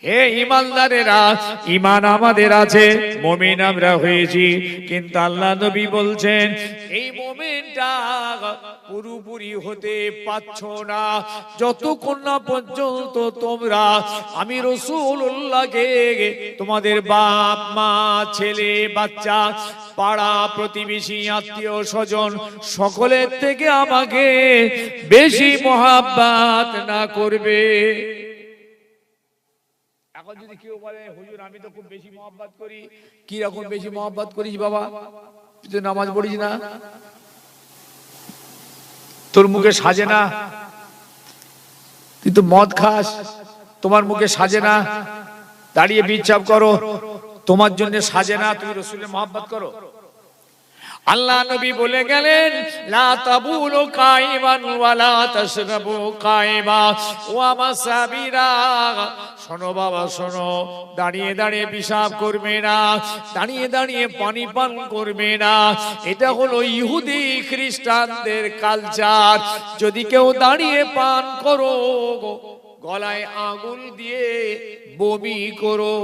হে ঈমানদারেরা, ঈমান আমাদের আছে, মুমিন আমরা হয়েছি, কিন্তু আল্লাহ নবী বলছেন এই মুমিনটা পুরোপুরি হতে পারছো না যতক্ষণ না পর্যন্ত তোমরা আমি রাসূলুল্লাহকে তোমাদের বাপ মা ছেলে বাচ্চা পাড়া প্রতিবেশী আত্মীয় স্বজন সকলের থেকে আমাকে বেশি মহব্বত না করবে। এখন যদি কেউ বলে হুজুর আমি তো খুব বেশি মহব্বত করি, কি রকম বেশি মহব্বত করিস বাবা, তুই তো নামাজ পড়িস না, তোর মুখে সাজে না, তুই তো মদ খাস, তোমার মুখে সাজে না, দাঁড়িয়ে বিচার করো, তোমার জন্য সাজে না, তুমি রাসূলের মহব্বত করো। আল্লাহ নবী বলে গেলেন লা তাবুলু কাইমান ওয়া লা তাশরাবু কাইমা ওয়া মাসাবিরা। শোনো বাবা শোনো, দাঁড়িয়ে দাঁড়িয়ে পেশাব করবে না, দাঁড়িয়ে দাঁড়িয়ে পানি পান করবে না, এটা হলো ইহুদি খ্রিস্টানদের কালচার। যদি কেউ দাঁড়িয়ে পান করো, গলায় আগুন দিয়ে বমি করো।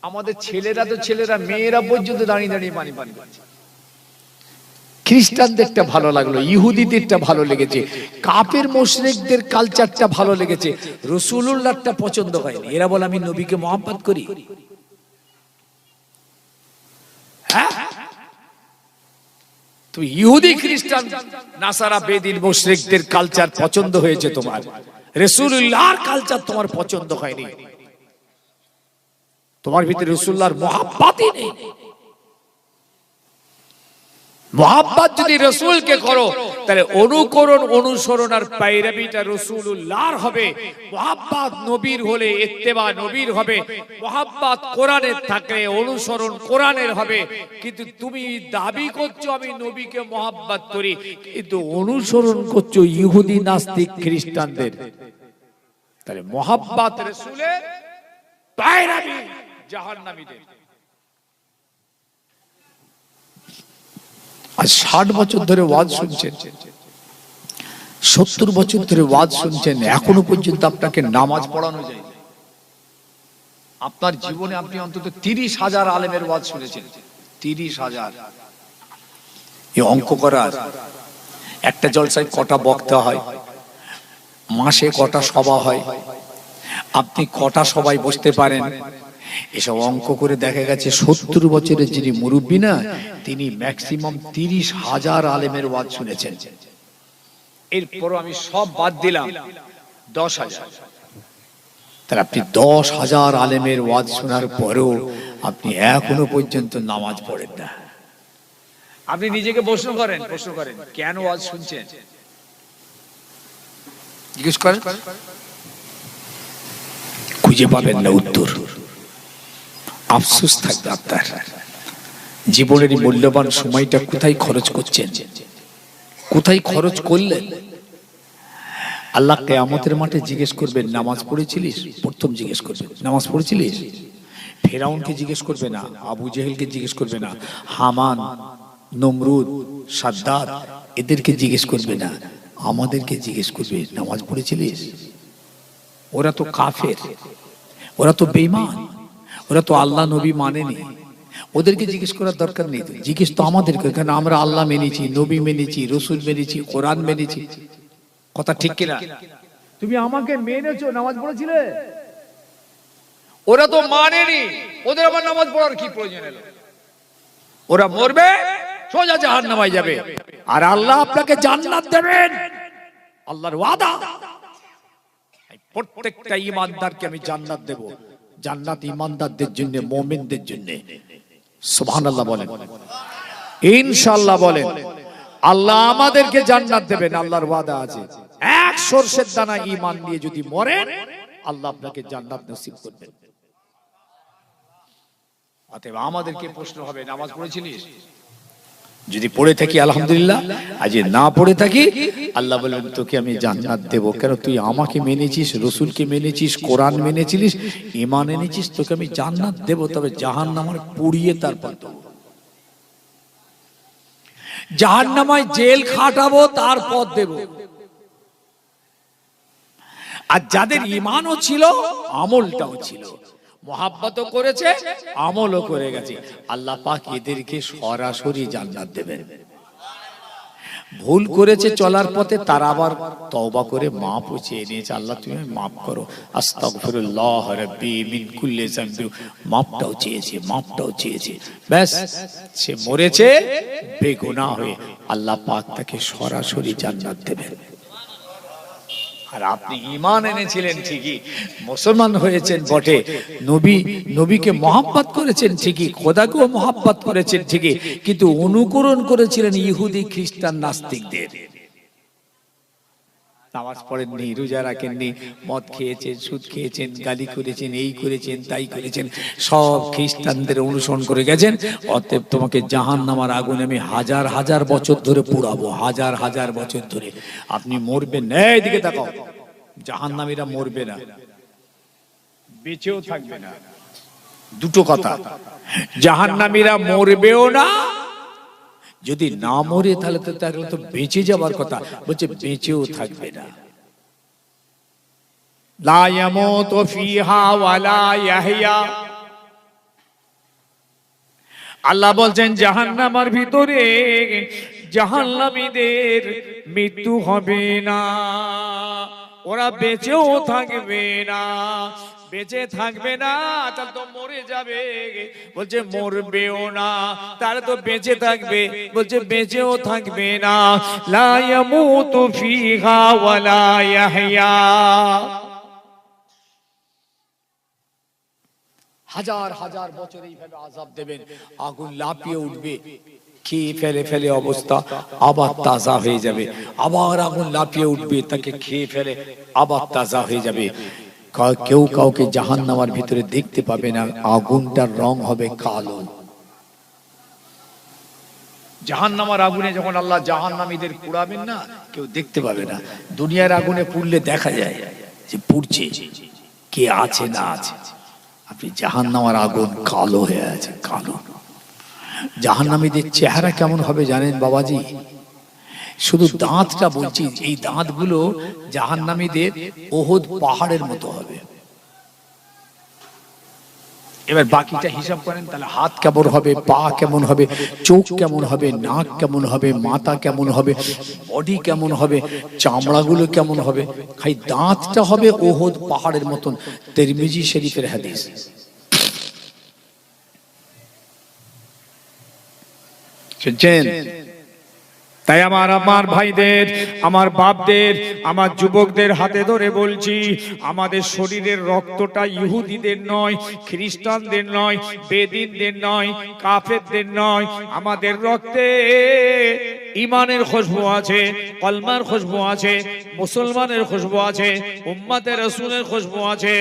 আমাদের ছেলেরা তো ছেলেরা, মেয়েরা পর্যন্ত দাঁড়িয়ে দাঁড়িয়ে পানি পান করছে। খ্রিস্টানদেরটা ভালো লাগলো, ইহুদিদেরটা ভালো লেগেছে, কাফের মুশরিকদের কালচারটা ভালো লেগেছে, রাসূলুল্লাহটা পছন্দ হয়নি। এরা বলে আমি নবীকে মহব্বত করি। হ্যাঁ, তুমি ইহুদি খ্রিস্টান নাসারা বেদিন মুশরিকদের কালচার পছন্দ হয়েছে তোমার, রাসূলুল্লাহর কালচার তোমার পছন্দ হয়নি। তোমার ভিতরে রাসূলুল্লাহর মহব্বতই নেই। মহব্বত যদি রাসূলকে করো, তাহলে অনুকরণ অনুসরণ আর পায়রাবিটা রাসূলুল্লাহর হবে। মহব্বত নবীর হলে ইত্তেবা নবীর হবে, মহব্বত কোরআনের থাকলে অনুসরণ কোরআনের হবে। কিন্তু তুমি দাবি করছো আমি নবীকে মহব্বত করি, কিন্তু অনুসরণ করছো ইহুদি নাস্তিক খ্রিস্টানদের, তাহলে মহব্বত রাসূলের, পায়রাবি জাহান্নামীদের। আজ 60 বছর ধরে ওয়াজ শুনছেন, 70 বছর ধরে ওয়াজ শুনছেন, এখনো পর্যন্ত আপনাকে নামাজ পড়ানো যায়। আপনার জীবনে আপনি অন্তত 30,000 আলেমের ওয়াজ শুনেছেন, 30,000। এই অঙ্ক করার, একটা জলসায় কটা বক্তা হয়, মাসে কটা সভা হয়, আপনি কটা সবাই বসতে পারেন, এসব অঙ্ক করে দেখা গেছে 70 বছরের যিনি মুরব্বী না, তিনি ম্যাক্সিমাম 30,000 আলেমের ওয়াজ শুনেছেন। এরপর আমি সব বাদ দিলাম 10,000। তাহলে আপনি 10,000 আলেমের ওয়াজ শোনার পরেও আপনি এখনো পর্যন্ত নামাজ পড়েন না। আপনি নিজেকে প্রশ্ন করেন কেন ওয়াজ শুনছেন, জিজ্ঞেস করেন, খুঁজে পাবেন না উত্তর। আফসোস থাকবে আপনার, জীবনের মূল্যবান সময়টা কোথায় খরচ করছেন, কোথায় খরচ করলেন। আল্লাহ কিয়ামতের মাঠে জিজ্ঞেস করবেন নামাজ পড়েছিলিস, প্রথম জিজ্ঞেস করবেন নামাজ পড়েছিলিস। ফেরাউনকে জিজ্ঞেস করবে না, আবু জেহেলকে জিজ্ঞেস করবে না, হামান নমরুদ সাদ্দাত এদেরকে জিজ্ঞেস করবে না, আমাদেরকে জিজ্ঞেস করবে নামাজ পড়েছিলিস। ওরা তো কাফের, ওরা তো বেঈমান, ওরা তো আল্লাহ নবী মানেনি, ওদেরকে জিজ্ঞেস করার দরকার নেই। জিজ্ঞেস তো আমাদেরকে, কারণ আমরা আল্লাহ মেনেছি, নবী মেনেছি, রসুল মেনেছি, কোরআন মেনেছি। কথা ঠিক কিনা? তুমি আমাকে মেনেছো, নামাজ পড়েছিলে, ওরা তো মানেনি, ওদের আবার নামাজ পড়ার কি প্রয়োজন এলো? ওরা মরবে, সোজা জাহান্নামে যাবে, আর আল্লাহ আপনাকে জান্নাত দেবেন, আল্লাহর ওয়াদা। প্রত্যেকটা ঈমানদারকে আমি জান্নাত দেব। জান্নাত ঈমানদারদের জন্য, মুমিনদের জন্য। সুবহানাল্লাহ বলেন, ইনশাআল্লাহ বলেন। আল্লাহ আমাদেরকে জান্নাত দেবেন, আল্লাহর ওয়াদা আছে। এক সরষের দানা ঈমান নিয়ে যদি মরেন, আল্লাহ আপনাকে জান্নাত নসিব করবেন। অতএব আমাদেরকে প্রশ্ন হবে নামাজ পড়েছিলিস? যদি পড়ে থাকি আলহামদুলিল্লাহ, আর যদি না পড়ে থাকি আল্লাহ বলেন তোকে আমি জান্নাত দেব। কেন? তুই আমাকে মেনেছিস, রসুলকে মেনেছিস, কোরআন মেনেছিলিস, ঈমান এনেছিস, তোকে আমি জান্নাত দেব। তবে জাহান্নামে পুড়িয়ে তারপর দেব, জাহান্নামায় জেল খাটাবো, তারপর দেব। আর যাদের ঈমানও ছিল আমলটাও ছিল, মুহাব্বতও করেছে আমলও করে গেছে, আল্লাহ পাক এদেরকে সরাসরি জান্নাত দেবেন। ভুল করেছে চলার পথে, তারা আবার তওবা করে মাফও চেয়ে নিয়েছে, আল্লাহ তুমি মাফ করো, আস্তাগফিরুল্লাহ রাব্বি মিন কুল্লি যামবি, মাফটাও চেয়েছে। ব্যাস, সে মরেছে বেগুনাহ হয়ে, আল্লাহ পাক তাকে সরাসরি জান্নাত দেবেন। আর আপনি ঈমান এনেছিলেন ঠিকই, মুসলমান হয়েছেন বটে, নবীকে মহব্বত করেছেন ঠিকই, খোদাকেও মহব্বত করেছেন ঠিকই, কিন্তু অনুকরণ করেছিলেন ইহুদি খ্রিস্টান নাস্তিকদের। নামাজ পড়েননি, রোজা রাখেননি, মদ খেয়েছেন, সুদ খেয়েছেন, গালি করেছেন, এই করেছেন, তাই করেছেন, সব খ্রিস্টানদের অনুসরণ করে গেছেন। অতএব তোমাকে জাহান্নামের আগুনে আমি হাজার হাজার বছর ধরে পুড়াবো, হাজার হাজার বছর ধরে। আপনি মরবেন না, এইদিকে তাকাও, জাহান্নামীরা মরবে না, বেঁচেও থাকবে না। দুটো কথা, জাহান্নামীরা মরবেও না, যদি না মরে তাহলে তো বেঁচে যাবার কথা, বলছে বেঁচেও থাকবে না। লা ইয়ামুতু ফিহা ওয়ালা ইয়াহইয়া, আল্লাহ বলছেন জাহান্নামের ভিতরে জাহান্নামীদের মৃত্যু হবে না, ওরা বেঁচেও থাকবে না। বেঁচে থাকবে না তাহলে তো মরে যাবে, বলছে মরবেও না তাহলে তো বেঁচে থাকবে, বলছে বেঁচেও থাকবে না। লা ইয়ামুতু ফিহা ওয়ালা ইয়াহইয়া, হাজার হাজার বছর এইভাবে আযাব দেবেন, আগুন লাফিয়ে উঠবে, খেয়ে ফেলে অবস্থা আবার তাজা হয়ে যাবে, আবার আগুন লাফিয়ে উঠবে, তাকে খেয়ে ফেলে আবার তাজা হয়ে যাবে। কেউ কাউকে জাহান্নামের ভিতরে দেখতে পাবে না, আগুনটার রং হবে কালো। জাহান্নামের আগুনে যখন আল্লাহ জাহান্নামীদের পুড়াবেন না, কেউ দেখতে পাবে না। দুনিয়ার আগুনে পুড়লে দেখা যায় যে পুড়ছে, কে আছে না আছে। আপনি জাহান্নামের আগুন কালো হয়ে আছে, কালো। জাহান্নামীদের চেহারা কেমন হবে জানেন বাবাজি? শুধু দাঁতটা বলছি, এই দাঁতগুলো জাহান্নামীদের ওহদ পাহাড়ের মতো হবে। এবার বাকিটা হিসাব করেন, তাহলে হাত কেমন হবে, পা কেমন হবে, চোখ কেমন হবে, নাক কেমন হবে, মাথা কেমন হবে, বডি কেমন হবে, চামড়াগুলো কেমন হবে। খালি দাঁতটা হবে ওহদ পাহাড়ের মতন। তিরমিজি শরীফের হাদিস। শুনছেন? তাই আমার ভাইদের, আমার বাপদের, আমার যুবকদের হাতে ধরে বলছি, আমাদের শরীরের রক্তটা ইহুদিদের নয়, খ্রিস্টানদের নয়, বেদিনদের নয়, কাফেরদের নয়। আমাদের রক্তে ঈমানের খুশবু আছে, কলমার খুশবু আছে, মুসলমানের খুশবু আছে, উম্মতে রাসূলের খুশবু আছে।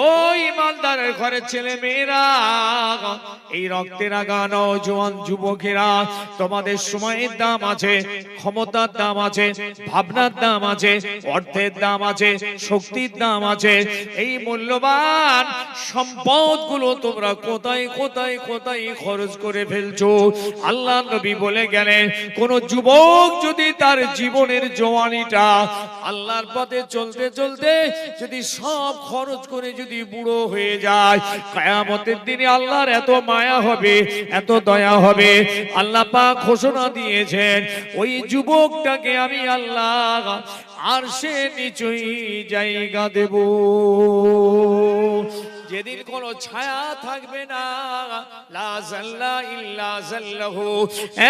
ও ঈমানদারের ঘরের ছেলে মেয়েরা, এই রক্তের আগানো জওয়ান যুবকেরা, তোমাদের সময়ের দাম আছে, ক্ষমতার দাম আছে, ভাবনার দাম আছে, অর্থের দাম আছে, শক্তির দাম আছে। এই মূল্যবান সম্পদগুলো তোমরা কোথায় কোথায় কোথায় খরচ করে ফেলছো? আল্লাহ নবী বলে গেলেন, কোন যুবক যদি তার জীবনের জওয়ানিটা আল্লাহর পথে চলতে চলতে যদি সব খরচ করে যদি বুড়ো হয়ে যায়, কিয়ামতের দিনে আল্লাহর এত মায়া হবে, এত দয়া হবে। আল্লাহ পাক ঘোষণা দিয়েছেন, ওই যুবকটাকে আমি আল্লাহ আরশের নিচেই জায়গা দেব, যেদিন কোনো ছায়া থাকবে না, লা যাল্লা ইল্লা যাল্লাহু,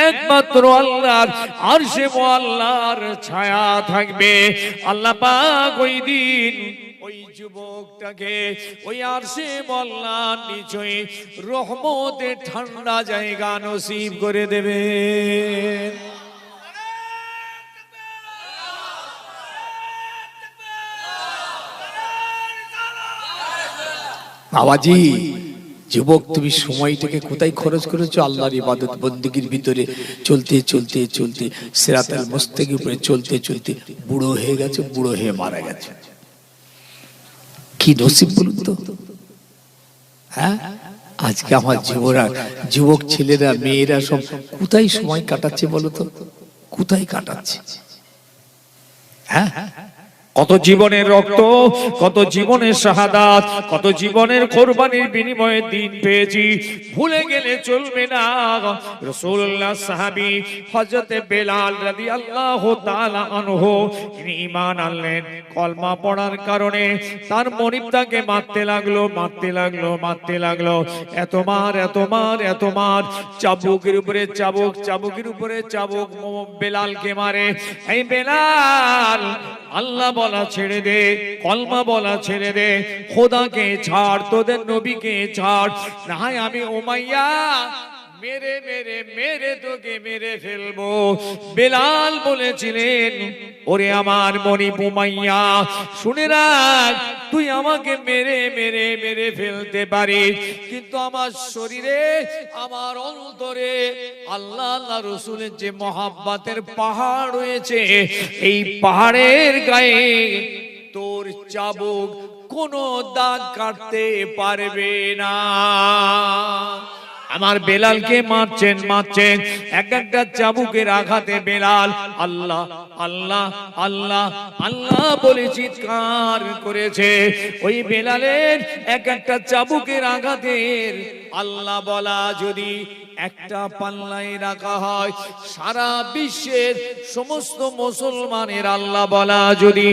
একমাত্র আল্লাহর আরশে মুআল্লার ছায়া থাকবে। আল্লাহ পাক ওই দিন ওই যুবকটাকে ওই আরশে মুআল্লার নিচে রহমতের ঠান্ডা জায়গা নসিব করে দেবে। বাবাজি, যুবক, তুমি সময়টাকে কোথায় খরচ করেছো? আল্লাহর ইবাদত বন্দেগীর ভিতরে চলতে চলতে চলতে, সিরাতাল মুস্তাকিমের উপরে চলতে চলতে বুড়ো হয়ে গেছে, বুড়ো হয়ে মারা গেছে। কি নসিব বলুন তো? হ্যাঁ, আজকে আমার যুবক ছেলেরা, মেয়েরা সব কোথায় সময় কাটাচ্ছে বলো তো? কোথায় কাটাচ্ছে? হ্যাঁ, কত জীবনের রক্ত, কত জীবনের শাহাদাত, কত জীবনের কোরবানির বিনিময়ে দিন পেয়েছি, ভুলে গেলে চলবে না। রাসূলুল্লাহ সাহাবী হযরতে বেলাল রাদিয়াল্লাহু তাআলা আনহু তিনি ঈমান আনলেন, কলমা পড়ার কারণে তার মনিব তাকে মারতে লাগলো, মারতে লাগলো, মারতে লাগলো। এত মার, এত মার, এত মার, চাবুকের উপরে চাবুক, চাবুকের উপরে চাবুক বেলালকে মারে। এই বেলাল, আল্লাহ বলা ছেড়ে দে, কলমা বলা ছেড়ে দে, খোদাকে ছাড়, তোদের নবীকে ছাড়, না হয় আমি উমাইয়া মেরে মেরে মেরে তোকে মেরে ফেলবো। বেলাল বলেছিলেন, ওরে আমার মনিব উমাইয়া, শুনে রাখ, তুই আমাকে মেরে মেরে মেরে ফেলতে পারিস, কিন্তু আমার শরীরে, আমার অন্তরে আল্লাহ আল্লাহ রসুলের যে মহাব্বতের পাহাড় রয়েছে, এই পাহাড়ের গায়ে তোর চাবুক কোনো দাগ কাটতে পারবে না। আমার বেলালকে মারছেন, মারছেন, এক একটা চাবুকের আঘাতে বেলাল আল্লাহ আল্লাহ আল্লাহ আল্লাহ বলে চিৎকার করেছে। ওই বেলালের এক একটা চাবুকের আঘাতের আল্লাহ বলা যদি একটা পাল্লায় রাখা হয়, সারা বিশ্বের সমস্ত মুসলমানের আল্লাহ বলা যদি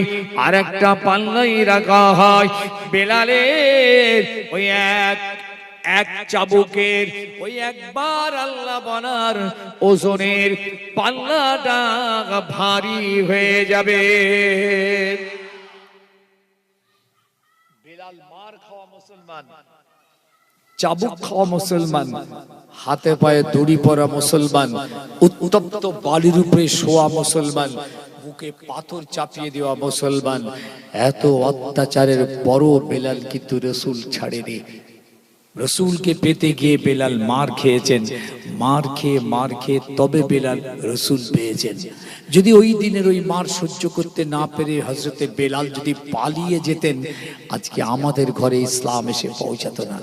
আর একটা পাল্লায় রাখা হয়, বেলালের ওই এক চাবুকের ওই একবার আল্লাহ বলার ওজনের পাল্লাটা ভারী হয়ে যাবে। বেলাল মার খাওয়া মুসলমান, চাবুক খাওয়া মুসলমান, হাতে পায়ে দড়ি পরা মুসলমান, উত্তপ্ত বালির উপরে শোয়া মুসলমান, বুকে পাথর চাপিয়ে দেওয়া মুসলমান, এত অত্যাচারের পরও বেলাল কিন্তু রসুল ছাড়েনি। রসুলকে পেতে গিয়ে বেলাল মার খেয়েছেন, মার খেয়ে তবে বেলাল রসুল পেয়েছেন। যদি ওই দিনের ওই মার সহ্য করতে না পেরে হযরতে বেলাল যদি পালিয়ে যেতেন, আজকে আমাদের ঘরে ইসলাম এসে পৌঁছাতো না।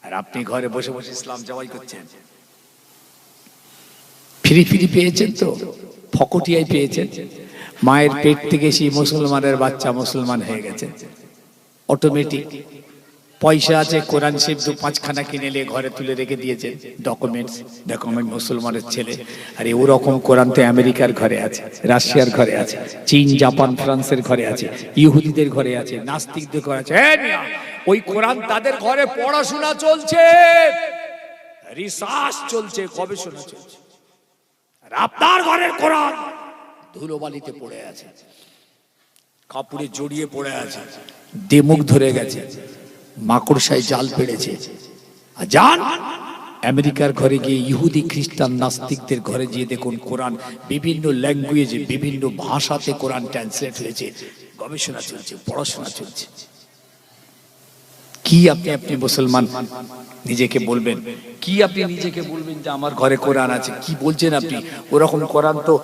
আর আপনি ঘরে বসে বসে ইসলাম জবাই করছেন, ফিরি ফিরি পেয়েছেন, তো ফকটিয়ায় পেয়েছেন। মায়ের পেট থেকে সেই মুসলমানের বাচ্চা মুসলমান হয়ে গেছে অটোমেটিক। পয়সা আছে, কোরআন শরীফ 2-5 কিনে নিয়ে ঘরে তুলে রেখে দিয়েছেন, ডকুমেন্ট মুসলমানের ছেলে। আর ওরকম কোরআন তো আমেরিকার ঘরে আছে, রাশিয়ার ঘরে আছে, চীন, জাপান, ফ্রান্সের ঘরে আছে, ইহুদিদের ঘরে আছে, নাস্তিকদের ঘরে আছে। ওই কোরআন তাদের ঘরে পড়াশোনা চলছে, রিসার্চ চলছে, গবেষণা চলছে। আর আপনার ঘরের কোরআন ধুলোবালিতে পড়ে আছে, কাপড়ে জড়িয়ে পড়ে আছে, দেমুখ ধরে গেছে, মাকড়সায় জাল পেড়েছে। আর যান আমেরিকার ঘরে গিয়ে ইহুদি, খ্রিস্টান, নাস্তিকদের ঘরে গিয়ে দেখুন, কোরআন বিভিন্ন ল্যাঙ্গুয়েজে, বিভিন্ন ভাষাতে কোরআন ট্রান্সলেট হয়েছে, গবেষণা চলছে, পড়াশোনা চলছে। কি আপনি মুসলমান নিজেকে বলবেন? কি আপনি নিজেকে বলবেন যে আমার ঘরে কোরআন আছে? কি বলছেন আপনি? ওরকম কোরআন তো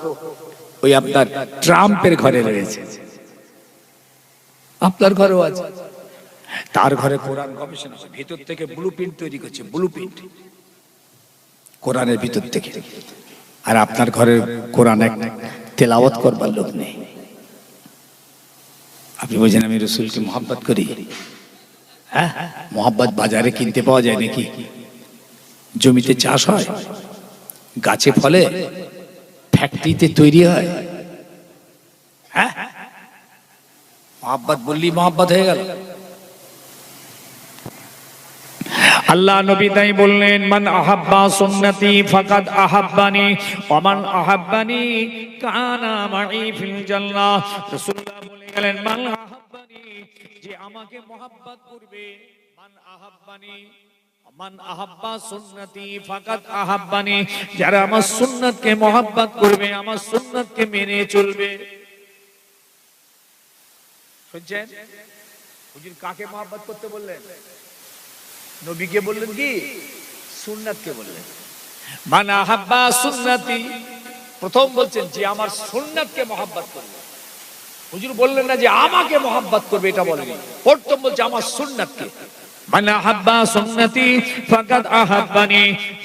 ওই আপনার ট্রাম্পের ঘরে রয়েছে, আপনার ঘরেও আছে। তার ঘরে কোরআন গবেষণা ভিতর থেকে ব্লুপ্রিন্ট তৈরি করছে, ব্লুপ্রিন্ট কোরআনের ভিতর থেকে। আর আপনার ঘরের কোরআন এক তেলাওয়াত করবার লোক নেই। আপনি বলছেন আমি রসুলকে মহব্বত করি। হ্যাঁ, মহব্বত বাজারে কিনতে পাওয়া যায় নাকি? জমিতে চাষ হয়, গাছে ফলে, ফ্যাক্টরিতে তৈরি হয়। হ্যাঁ, মহব্বত বললি মহব্বত হয়ে গেল। আল্লাহ নবী তাই বললেন, মান আহাব্বা সুন্নতি ফাকাদ আহাব্বানি ওয়া মান আহাব্বানি কানা মাই ফিল জান্নাহ। রাসূলুল্লাহ বলে গেলেন, মান আহাব্বানি, যে আমাকে মহব্বত করবে, মান আহাব্বানি, মান আহাব্বা সুন্নতি ফাকাদ আহাব্বানি, যারা আমার সুন্নাতকে মহব্বত করবে, আমার সুন্নাতকে মেনে চলবে। শুনছেন হুজুর কাকে মহব্বত করতে বললেন? নবীকে বললেন কি সুন্নাতকে বললেন? মান আহাব্বা সুন্নতি, প্রথম বলছেন যে আমার সুন্নাতকে মহব্বত করবে। হুজুর বললেন না যে আমাকে মহব্বত করবে, এটা বলেনি। প্রথম বলছে আমার সুন্নাতকে। মান আহাব্বা সুন্নতি ফাকাদ আহাব্বানি,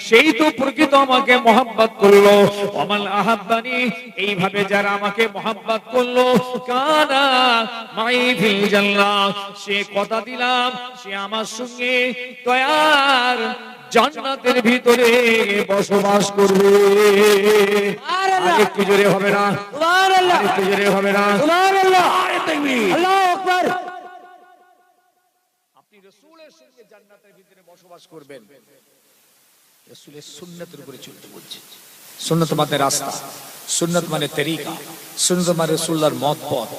সেই তো প্রকৃত আমাকে মহব্বত করলো। ওমান আহাব্বানি, এইভাবে যারা আমাকে মহব্বত করলো, কানা মাই ফিল জান্নাহ, সে কথা দিলাম সে আমার সঙ্গে দয়ার জান্নাতের ভিতরে বসবাস করবে। আর একটু জোরে হবে না? সুবহানাল্লাহ। একটু জোরে হবে না? সুবহানাল্লাহ। আল্লাহু আকবার। আপনি রাসূলের সঙ্গে জান্নাতের ভিতরে বসবাস করবেন, রাসূলের সুন্নাতের উপরে চলতে বলছে। সুন্নাত মানে রাস্তা, সুন্নাত মানে তরিকা, সুন্নাত মানে রাসূলুল্লাহর মত পথ,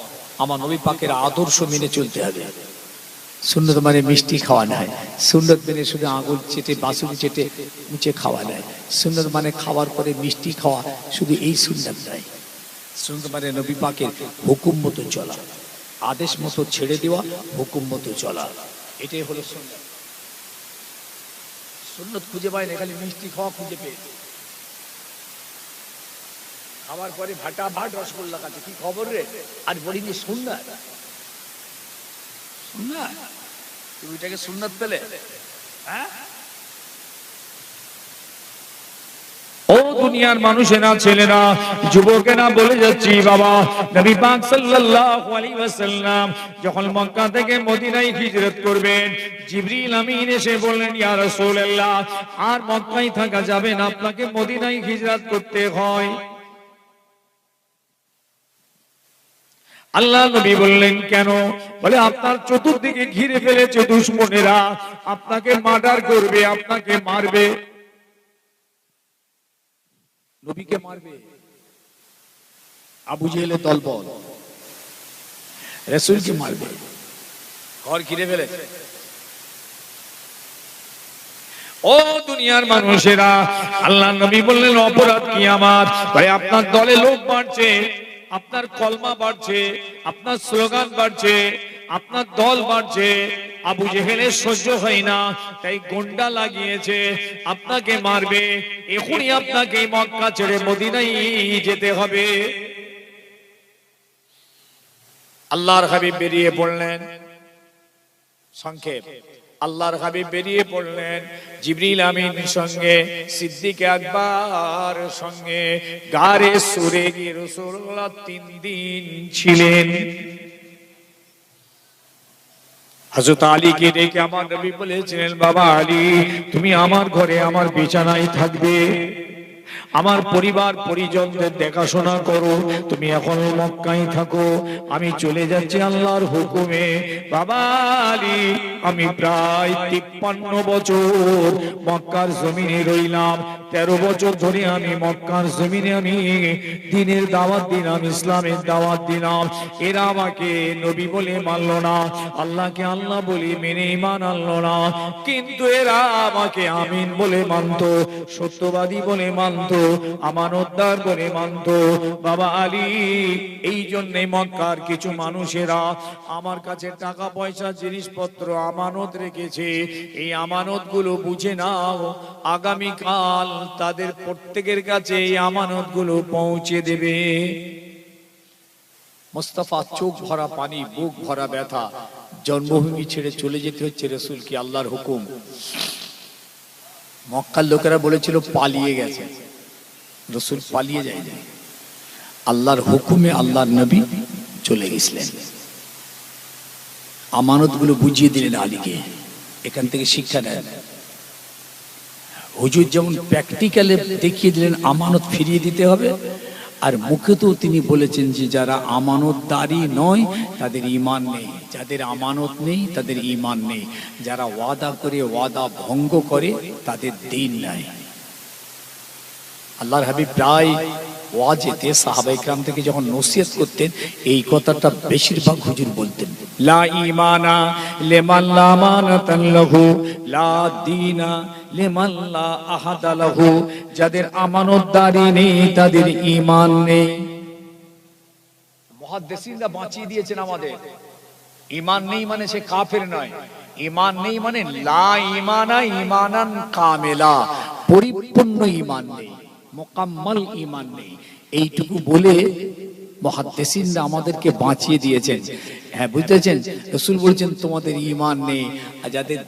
আমার নবী পাকের আদর্শ মেনে চলতে হবে। সুন্নত মানে মিষ্টি খাওয়া নয়, সুন্নত মানে শুধু আঙুল চেটে বাসুরি চেটে মুছে খাওয়া নয়, সুন্নত মানে খাওয়ার পরে মিষ্টি খাওয়া, শুধু এই সুন্নত নয়। সুন্নত মানে নবী পাকের হুকুম মতো চলা, আদেশ মতো ছেড়ে দেওয়া, হুকুম মতো চলা, এটাই হলো সুন্নত। সুন্নত খুঁজে পায় না, খালি মিষ্টি খাওয়া খুঁজে পেয়ে, খাওয়ার পরে ভাটা ভাট রসগোল্লা খাচ্ছে, কি খবর রে, আর বলিনি সুন্নত। তুমি এটাকে সুন্নাত পেলে? ও দুনিয়ার মানুষেরা, ছেলেরা, যুবকেরা, বলে যাচ্ছি বাবা, নবী পাক সাল্লাল্লাহু আলাইহি ওয়াসাল্লাম যখন মক্কা থেকে মদিনায় হিজরত করবেন, জিবরিল আমিন এসে বললেন, ইয়া রাসূলুল্লাহ, আর মক্কায় থাকা যাবে না, আপনাকে মদিনায় হিজরত করতে হয়। আল্লাহ নবী বললেন, কেন? বলে, আপনার চতুর্দিকে ঘিরে ফেলেছে দুশমনেরা, আপনাকে মার্ডার করবে, আপনাকে মারবে। নবীকে মারবে, আবু জেহেলের দলবল রাসূলকে মারবে, ঘর ঘিরে ফেলেছে। ও দুনিয়ার মানুষেরা, আল্লাহ নবী বললেন, অপরাধ কি আমার? ভাই, আপনার দলে লোক বাড়ছে, আপনার কলমা বাড়ছে, আপনার স্লোগান বাড়ছে, আপনার দল বাড়ছে, আবু জেহেলের সহ্য হয় না, তাই গুন্ডা লাগিয়েছে, আপনাকে মারবে, এখনই আপনাকে মক্কা ছেড়ে মদিনায় যেতে হবে। আল্লাহর হাবিব বেরিয়ে পড়লেন, সংক্ষেপ, আল্লাহর হাবিব বেরিয়ে পড়লেন, জিবরিল আমিন সঙ্গে, সিদ্দিক আকবর সঙ্গে, গারে সুরে গিয়ে রাসূলুল্লাহ 3 দিন ছিলেন। হযরত আলীকে ডেকে আমার নবী বলেছিলেন, বাবা আলী, তুমি আমার ঘরে আমার বিছানায় থাকবে, আমার পরিবার পরিজনদের দেখাশোনা করো, তুমি এখন মক্কায় থাকো, আমি চলে যাচ্ছি আল্লাহর হুকুমে। বাবা আলী, আমি প্রায় 53 বছর মক্কার জমিনে রইলাম, 13 বছর ধরে আমি মক্কার জমিনে আমি দ্বীনের দাওয়াত দিলাম, ইসলামের দাওয়াত দিলাম, এরা আমাকে নবী বলে মানল না, আল্লাহকে আল্লাহ বলে মেনে ঈমান আনলো না, কিন্তু এরা আমাকে আমিন বলে মানতো, সত্যবাদী বলে মানতো, আমানতদার বলে মানতো। বাবা আলী, এই জন্যে মক্কার কিছু মানুষেরা আমার কাছে টাকা পয়সা জিনিসপত্র আমানত রেখেছে, এই আমানত গুলো বুঝে নাও, আগামীকাল তাদের প্রত্যেকের কাছে এই আমানত গুলো পৌঁছে দেবে। মুস্তাফা চোখ ভরা পানি, বুক ভরা ব্যথা, জন্মভূমি ছেড়ে চলে যেতে হচ্ছে, রাসূল কি আল্লাহর হুকুম। মক্কার লোকেরা বলেছিল পালিয়ে গেছে, রাসূল পালিয়ে যায়নি, আল্লাহর হুকুমে আল্লাহর নবী চলে গেছিলেন। আমানতগুলো বুঝিয়ে দিলেন আলীকে, এখান থেকে শিক্ষা নেন। হুজুর যেমন প্র্যাকটিক্যালে দেখিয়ে দিলেন আমানত ফিরিয়ে দিতে হবে, আর মুখে তো তিনি বলেছেন যে যারা আমানতদারি নয় তাদের ঈমান নেই, যাদের আমানত নেই তাদের ঈমান নেই, যারা ওয়াদা করে ওয়াদা ভঙ্গ করে তাদের দ্বীন নাই। আল্লাহর হাবিব প্রায় ওয়াজেতে সাহাবায়ে কেরাম থেকে যখন নসিহত করতেন, এই কথাটা বেশিরভাগ হুজুর বলতেন, লা ঈমানা লিমান লা আমানাতান লাহু, লা দীনা লিমান লা আহাদা লাহু, যাদের আমানতদারি নেই তাদের ঈমান নেই। মুহাদ্দিসিনরা বাঁচিয়ে দিয়েছেন আমাদের, ঈমান নেই মানে সে কাফের নয়, ঈমান নেই মানে লা ঈমানা ঈমানান কামিলা, পরিপূর্ণ ঈমান নেই, মুকাম্মাল ঈমান নেই, এইটুকু বলে মুহাদ্দিসিনরা আমাদেরকে বাঁচিয়ে দিয়েছেন। হ্যাঁ, বুঝতেছেন, রাসূল বলেছেন তোমাদের ঈমান নেই, আর যাদের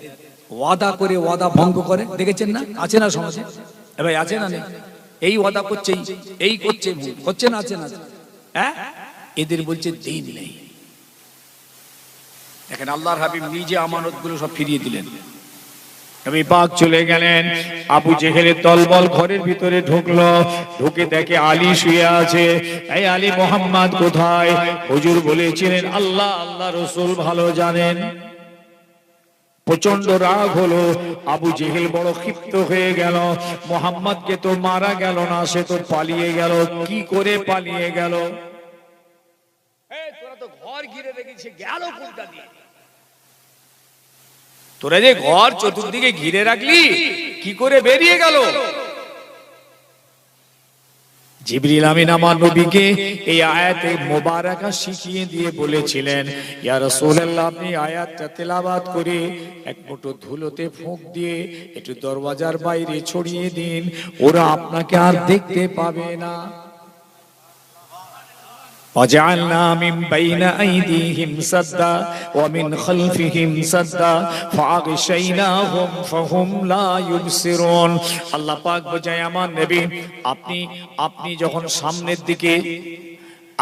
ওয়াদা করে ওয়াদা ভঙ্গ করে, দেখেছেন না? আছে না সমাজে? এ ভাই আছে না? নেই? এই ওয়াদা করছে, এই করছে, করছে না? আছে না? হ্যাঁ, এদের বলছে দিন নেই। দেখেন আল্লাহর হাবিব নিজে আমানতগুলো সব ফিরিয়ে দিলেন। নবী পাক চলে গেলেন, আবু জেহেলের দলবল ঘরের ভিতরে ঢুকলো, ঢুকে দেখে আলী শুয়ে আছে। এই আলী মোহাম্মদ কোথায়? হুজুর বলেছিলেন আল্লাহ আল্লাহ রাসূল ভালো জানেন। প্রচন্ড রাগ হলো, আবু জেহেল বড় ক্ষিপ্ত হয়ে গেল। মোহাম্মদকে তো মারা গেল না, সে তো পালিয়ে গেল। কি করে পালিয়ে গেল? তোরা তো ঘর ঘিরে রেখেছে, গেল কোনটা দিয়ে? তোরা যে ঘর চতুর্দিকে ঘিরে রাখলি, কি করে বেরিয়ে গেল? জিবরিল আমিন আমার নবীকে এই আয়াতে মোবারকা শিখিয়ে দিয়ে বলেছিলেন, ইয়া রাসূলুল্লাহ আপনি আয়াতটা তেলাওয়াত করে এক মুঠো ধুলোতে ফুঁক দিয়ে একটু দরওয়াজার বাইরে ছড়িয়ে দিন, ওরা আপনাকে আর দেখতে পাবে না। وجعلنا من بين أيديهم سدا ومن خلفهم سدا فأغشيناهم فهم لا يبصرون। আল্লাহ পাক বোঝায় আমার নবী, আপনি যখন সামনের দিকে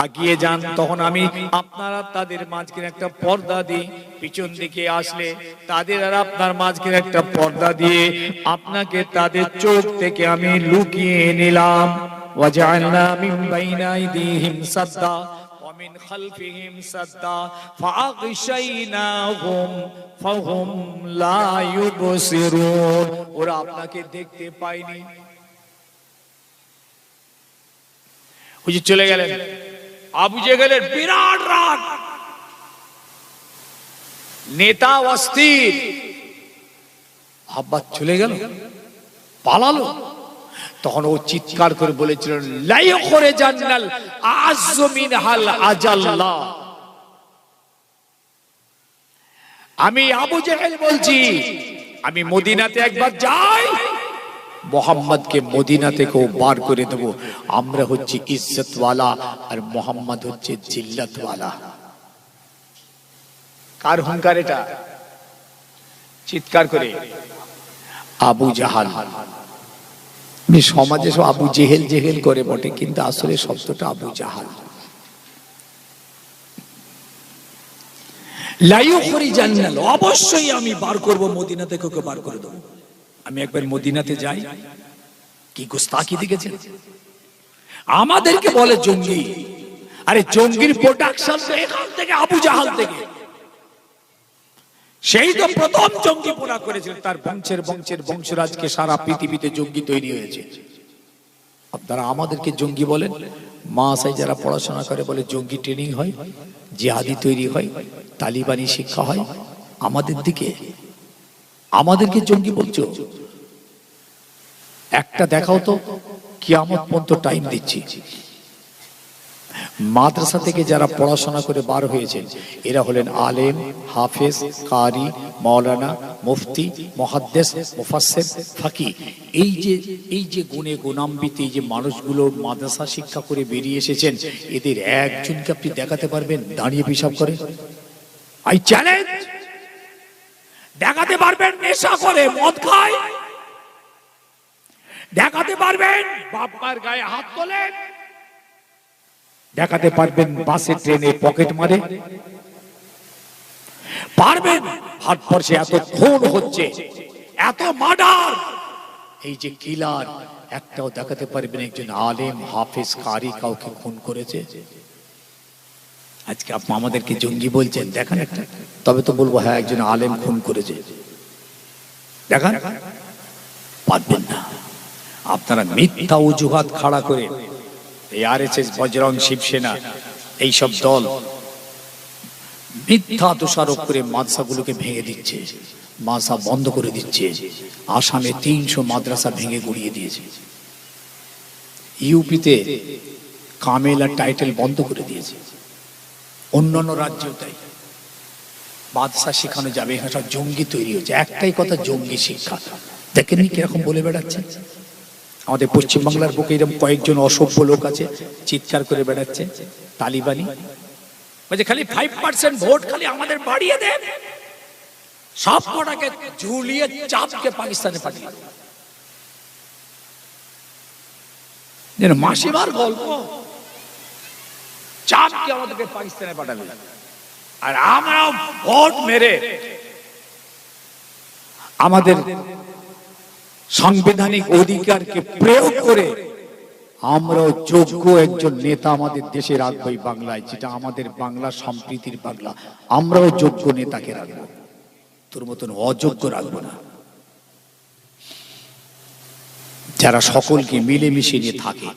আগিয়ে যান তখন আমি আপনারা তাদের মাঝখানে একটা পর্দা দিই, পিছন দিকে আসলে তাদের আর আপনার মাঝখানে একটা পর্দা দিয়ে আপনাকে তাদের চোখ থেকে আমি লুকিয়ে নিলাম। وجعلنا من بين أيديهم سدا ومن خلفهم سدا فأغشيناهم فهم لا يبصرون। ওরা আপনাকে দেখতে পায়নি। হুজুর চলে গেলেন, আবু জেহেলের বিরাট রাগ, নেতা অস্থির, আব্বা চলে গেল, পালালো। তখন ও চিৎকার করে বলেছিল, লা ইখরিজান্নাল আযযু মিনহাল আজাল্লাহ। আমি আবু জেহেল বলছি, আমি মদিনাতে একবার যাই, মোহাম্মদকে মদিনা থেকে বার করে দেব। আমরা হচ্ছে ইজ্জতওয়ালা আর মোহাম্মদ হচ্ছে জিল্লাতওয়ালা। কার হুঙ্কার এটা? চিৎকার করে আবু জাহাল। সমাজে সব আবু জেহেল জেহেল করে বটে, কিন্তু আসলে শব্দটা আবু জাহাল। লা ইখরিজান্নাল, অবশ্যই আমি বার করব, মদিনা থেকে ওকে বার করে দেব। আমি একবার মদিনাতে যাই, কি গোস্তাকি দেখেছেন? আমাদেরকে বলে জঙ্গি। আরে জঙ্গির প্রোডাকশন তো এখান থেকে, আবু জাহাল থেকে। সেই তো প্রথম জঙ্গি পোড়া করেছিল, তার বংশের বংশরাজকে সারা পৃথিবীতে জঙ্গি তৈরি হয়েছে। আপনারা আমাদেরকে জঙ্গি বলেন, মাসায় যারা পড়াশোনা করে বলে জঙ্গি ট্রেনিং হয়, জিহাদি তৈরি হয়, তালিবানি শিক্ষা হয়। আমাদের দিকে আমাদেরকে জঙ্গি বলছো? একটা দেখাও তো, কিয়ামত পর্যন্ত টাইম দিচ্ছি। মাদ্রাসা থেকে যারা পড়াশোনা করে বার হয়েছেন এরা হলেন আলেম, হাফেজ, কারি, মাওলানা, মুফতি, মুহাদ্দিস, মুফাসসির, ফাকিহ। এই যে গুণে গুণান্বিত এই যে মানুষগুলো মাদ্রাসা শিক্ষা করে বেরিয়ে এসেছেন, এদের একজনকে আপনি দেখাতে পারবেন দাঁড়িয়ে পেশাব করে? I challenge. দেখাতে পারবেন নেশা করে, মদ খায়? দেখাতে পারবেন বাপ মার গায়ে হাত তোলে? দেখাতে পারবেন বাসে ট্রেনে পকেট মারে? পারবেন? ভারতবর্ষে এত খুন হচ্ছে, এত মার্ডার, এই যে কিলার, একটাও দেখাতে পারবেন একজন আলেম, হাফেজ, কারি কাউকে খুন করেছে? আজকে আপনি আমাদেরকে জঙ্গি বলছেন, দেখান একটা। তবে তো বলবো হ্যাঁ একজন আলেম খুন করেছে, দেখান। পারবেন না। আপনারা মিথ্যা অজুহাত খাড়া করে আরএসএস, বজরং, শিবসেনা এইসব দল মিথ্যা দোষারোপ করে মাদ্রাসাগুলোকে ভেঙে দিচ্ছে, মাদ্রাসা বন্ধ করে দিচ্ছে। আসামে ৩০০ মাদ্রাসা ভেঙে গুড়িয়ে দিয়েছে। ইউপিতে কামেলা টাইটেল বন্ধ করে দিয়েছে। অন্যান্য রাজ্যেও তাই। মাদ্রাসা শেখানো যাবে, এখানে সব জঙ্গি তৈরি হয়েছে। একটাই কথা, জঙ্গি শিক্ষা। দেখেননি কিরকম বলে বেড়াচ্ছে? আমাদের পশ্চিমবাংলার বুকে এরকম কয়েকজন অসভ্য লোক আছে, চিৎকার করে বেড়াচ্ছে তালিবানি, বলছে খালি 5% ভোট খালি আমাদের বাড়িয়ে দেন। সব কটাকে ঝুলিয়ে চাপকে পাকিস্তানে পাঠিয়ে দিল। যেন মাসিমার গল্প, চাপকে আমাদেরকে পাকিস্তানে পাঠাবে, আর আমরাও ভোট মেরে আমাদের সাংবিধানিক অধিকারকে প্রয়োগ করে আমরাও যোগ্য একজন নেতা আমাদের দেশে রাখবো এই বাংলায়, যেটা আমাদের বাংলা সম্প্রীতির বাংলা। আমরাও যোগ্য নেতাকে রাখবো, তোর মতন অযোগ্য রাখবো না। যারা সকলকে মিলেমিশে নিয়ে থাকে,